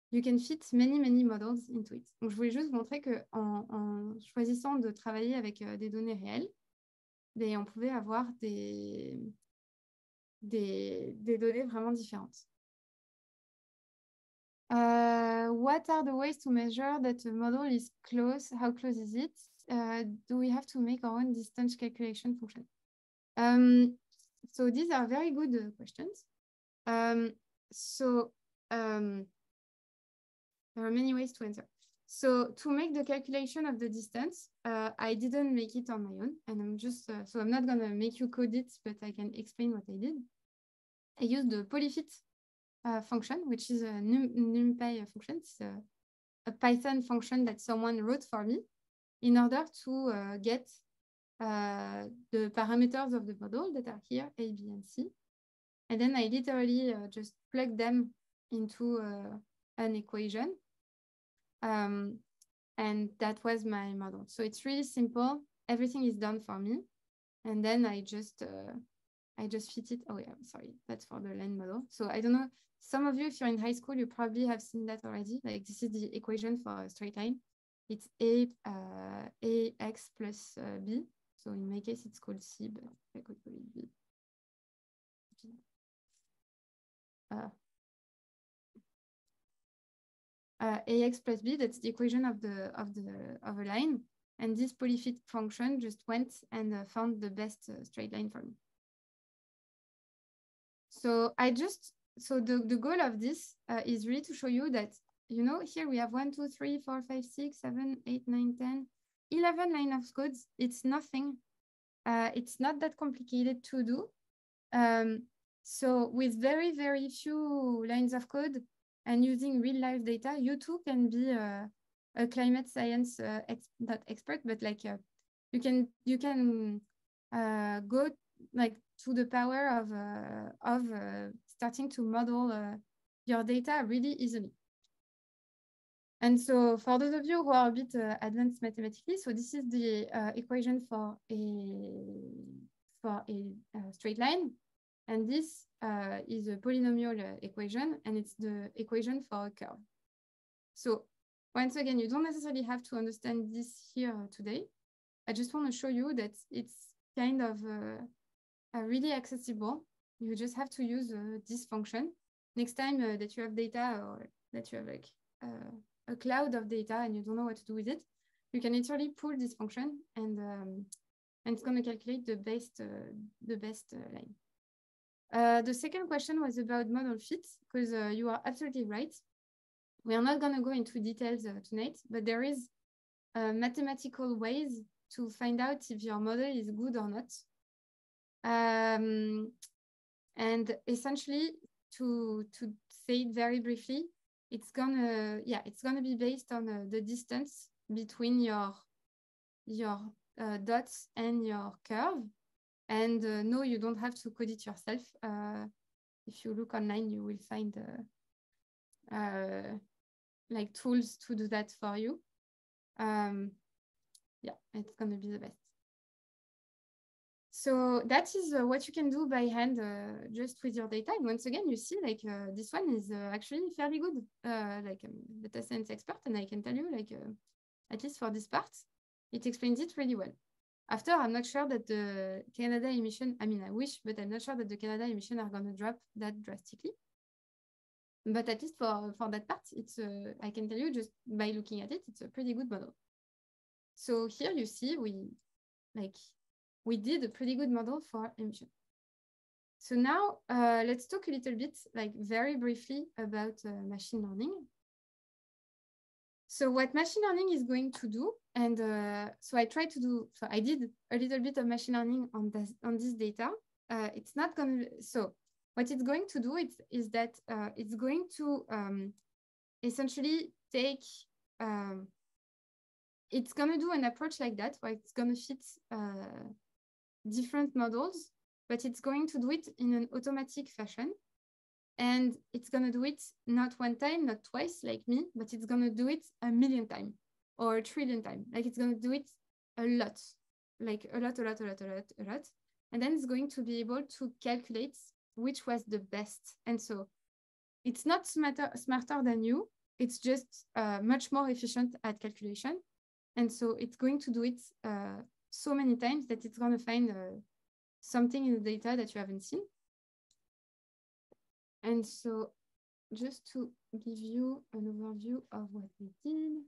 you can fit many models into it. Donc, je voulais juste vous montrer qu'en choisissant de travailler avec des données réelles, on pouvait avoir des données vraiment différentes. What are the ways to measure that a model is close? How close is it? Do we have to make our own distance calculation function? So these are very good questions. There are many ways to answer. So to make the calculation of the distance, I didn't make it on my own, and I'm just so I'm not gonna make you code it, but I can explain what I did. I used the polyfit function, which is a NumPy function. It's a Python function that someone wrote for me in order to get the parameters of the model that are here, A, B, and C. And then I literally just plug them into an equation. And that was my model. So it's really simple. Everything is done for me. And then I just fit it. Oh yeah, sorry, that's for the land model. So I don't know, some of you, if you're in high school, you probably have seen that already. Like this is the equation for a straight line. It's ax plus b. So in my case, it's called c, but I could call it b. Ax plus b, that's the equation of a line. And this polyfit function just went and found the best straight line for me. So the goal of this is really to show you that, you know, here we have 1, 2, 3, 4, 5, 6, 7, 8, 9, 10, 11 lines of codes. It's nothing. It's not that complicated to do. So with very, very few lines of code and using real life data, you too can be a climate science not expert, but like you can go like to the power of starting to model your data really easily. And so for those of you who are a bit advanced mathematically, so this is the equation for a straight line. And this is a polynomial equation, and it's the equation for a curve. So once again, you don't necessarily have to understand this here today. I just want to show you that it's kind of really accessible. You just have to use this function. Next time that you have data or that you have like a cloud of data and you don't know what to do with it, you can literally pull this function and it's going to calculate the best line. The second question was about model fit, because you are absolutely right. We are not going to go into details tonight, but there is mathematical ways to find out if your model is good or not. And essentially, to say it very briefly, it's gonna be based on the distance between your dots and your curve. And no, you don't have to code it yourself. If you look online, you will find like tools to do that for you. Yeah, it's gonna be the best. So that is what you can do by hand just with your data. And once again, you see like this one is actually fairly good. Like I'm a data science expert, and I can tell you like at least for this part, it explains it really well. After, I'm not sure that the Canada emission, I mean, I wish, but I'm not sure that the Canada emission are going to drop that drastically. But at least for that part, it's I can tell you just by looking at it, it's a pretty good model. So here you see we did a pretty good model for emission. So now let's talk a little bit, like very briefly, about machine learning. So what machine learning is going to do, and so I did a little bit of machine learning on this data. It's not going to, so what it's going to do is that it's going to essentially take, it's going to do an approach like that, where it's going to fit different models, but it's going to do it in an automatic fashion. And it's going to do it not one time, not twice like me, but it's going to do it 1,000,000 times or 1,000,000,000 times. Like it's going to do it a lot, like a lot. And then it's going to be able to calculate which was the best. And so it's not smarter than you. It's just much more efficient at calculation. And so it's going to do it so many times that it's going to find something in the data that you haven't seen. And so just to give you an overview of what we did.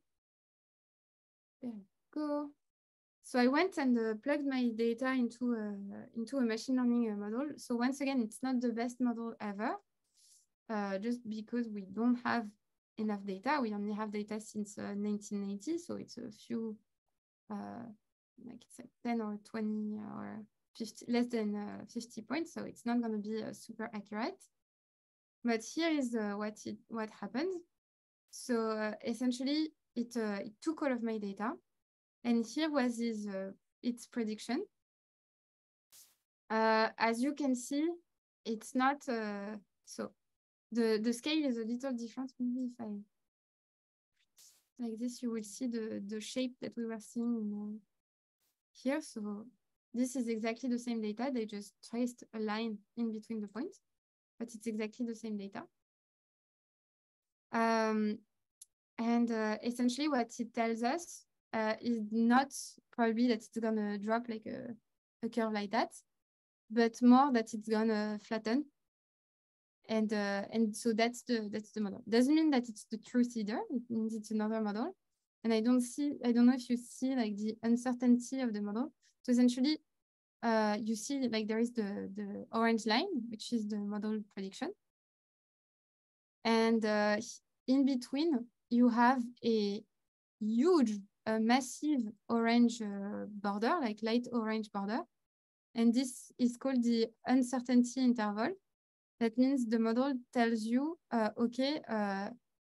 There we go. So I went and plugged my data into a machine learning model. So once again, it's not the best model ever, just because we don't have enough data. We only have data since 1990. So it's a few, like it's like 10 or 20 or 50, less than 50 points. So it's not going to be super accurate. But here is what happened. So essentially, it took all of my data, and here was its prediction. As you can see, it's not so. the scale is a little different. Maybe if I like this, you will see the shape that we were seeing here. So this is exactly the same data. They just traced a line in between the points, but it's exactly the same data. And essentially what it tells us is not probably that it's going to drop like a curve like that, but more that it's going to flatten. And so that's the model. Doesn't mean that it's the truth either. It means it's another model. And I don't know if you see like the uncertainty of the model. So essentially, you see like there is the orange line, which is the model prediction. And in between, you have a huge, massive orange border, like light orange border. And this is called the uncertainty interval. That means the model tells you, okay,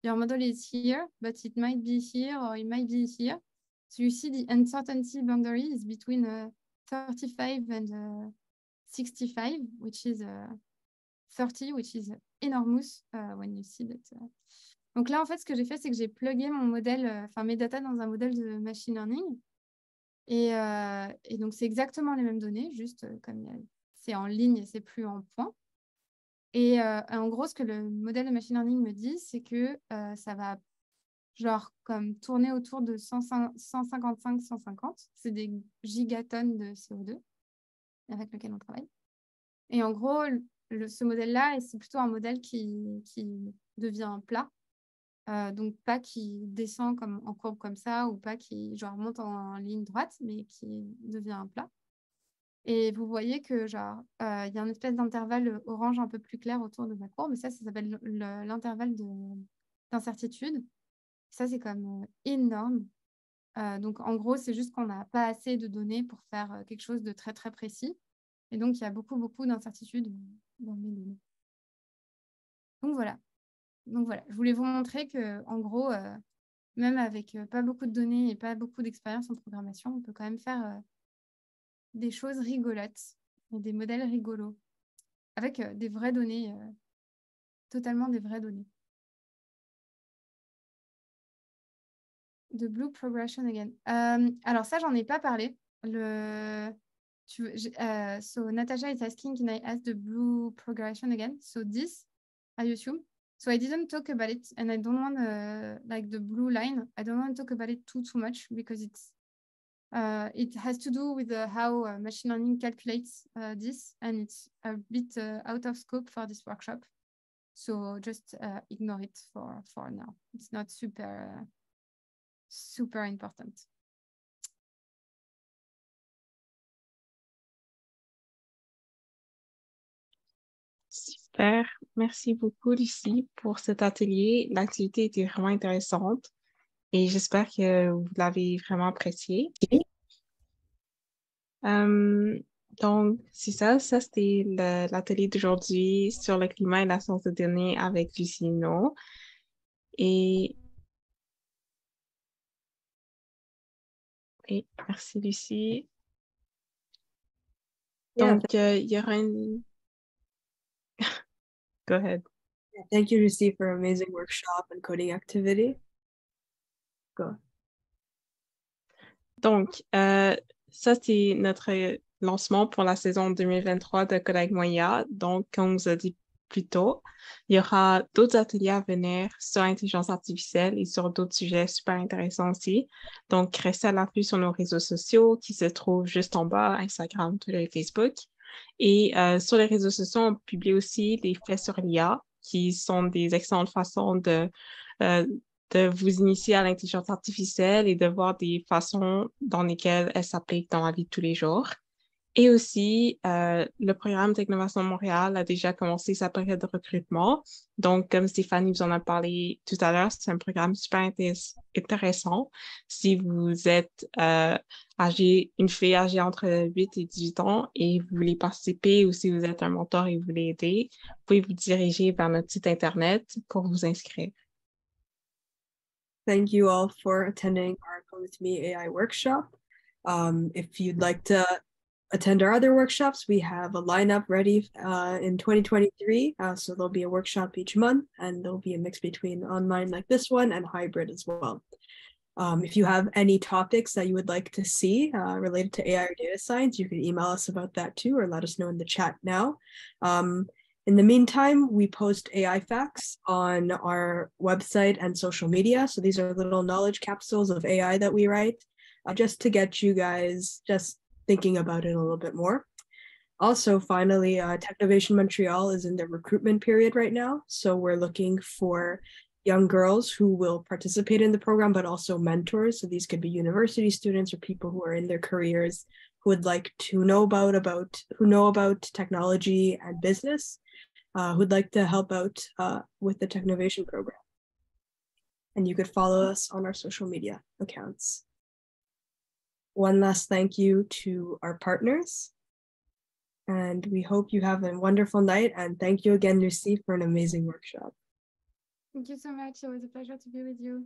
your model is here, but it might be here or it might be here. So you see the uncertainty boundary is between 35 and 65, which is 30, which is enormous when you see that. Donc là, en fait, ce que j'ai fait, c'est que j'ai plugué mon modèle, mes data dans un modèle de machine learning. Et donc, c'est exactement les mêmes données, juste comme c'est en ligne, c'est plus en points. Et en gros, ce que le modèle de machine learning me dit, c'est que ça va genre comme tourner autour de 155-150. C'est des gigatonnes de CO2 avec lequel on travaille. Et en gros, ce modèle-là, c'est plutôt un modèle qui devient plat. Donc pas qui descend en courbe comme ça, ou pas qui genre monte en ligne droite, mais qui devient plat. Et vous voyez que genre y a une espèce d'intervalle orange un peu plus clair autour de ma courbe, mais ça s'appelle l'intervalle d'incertitude. Ça, c'est comme énorme. Donc en gros, c'est juste qu'on n'a pas assez de données pour faire quelque chose de très très précis. Et donc il y a beaucoup d'incertitudes dans mes données. Donc voilà, je voulais vous montrer que en gros, même avec pas beaucoup de données et pas beaucoup d'expérience en programmation, on peut quand même faire des choses rigolotes, des modèles rigolos, avec des vraies données, totalement des vraies données. The blue progression again. Alors ça, j'en ai pas parlé. So Natasha is asking, can I ask the blue progression again? So this, I assume. So I didn't talk about it, and I don't want like the blue line. I don't want to talk about it too much because it has to do with how machine learning calculates this, and it's a bit out of scope for this workshop. So just ignore it for now. It's not super important. Super. Merci beaucoup, Lucie, pour cet atelier. L'activité était vraiment intéressante et j'espère que vous l'avez vraiment apprécié. Donc, c'est ça. Ça, c'était l'atelier d'aujourd'hui sur le climat et la science de données avec Lucie No. Et merci, Lucie. Yeah, donc, il y aura une... Go ahead. thank you, Lucie, for an amazing workshop and coding activity. Go. Donc, ça, c'est notre lancement pour la saison 2023 de Code avec moi IA. Donc, comme on vous a dit plus tôt, il y aura d'autres ateliers à venir sur l'intelligence artificielle et sur d'autres sujets super intéressants aussi. Donc, restez à l'affût sur nos réseaux sociaux qui se trouvent juste en bas, Instagram, Twitter et Facebook. Et sur les réseaux sociaux, on publie aussi des faits sur l'IA qui sont des excellentes façons de vous initier à l'intelligence artificielle et de voir des façons dans lesquelles elle s'applique dans la vie de tous les jours. Et aussi, le programme Technovation Montréal a déjà commencé sa période de recrutement. Donc, comme Stéphanie vous en a parlé tout à l'heure, c'est un programme super intéressant. Si vous êtes une fille âgée entre 8 et 18 ans et vous voulez participer, ou si vous êtes un mentor et vous voulez aider, vous pouvez vous diriger vers notre site Internet pour vous inscrire. Thank you all for attending our Code with Me AI workshop. If you'd like to attend our other workshops, we have a lineup ready in 2023. So there'll be a workshop each month, and there'll be a mix between online like this one and hybrid as well. If you have any topics that you would like to see related to AI or data science, you can email us about that too, or let us know in the chat now. In the meantime, we post AI facts on our website and social media. So these are little knowledge capsules of AI that we write just to get you guys just thinking about it a little bit more. Also, finally, Technovation Montreal is in the recruitment period right now. So we're looking for young girls who will participate in the program, but also mentors. So these could be university students or people who are in their careers who would like to know about technology and business, who'd like to help out with the Technovation program. And you could follow us on our social media accounts. One last thank you to our partners. And we hope you have a wonderful night. And thank you again, Lucy, for an amazing workshop. Thank you so much. It was a pleasure to be with you.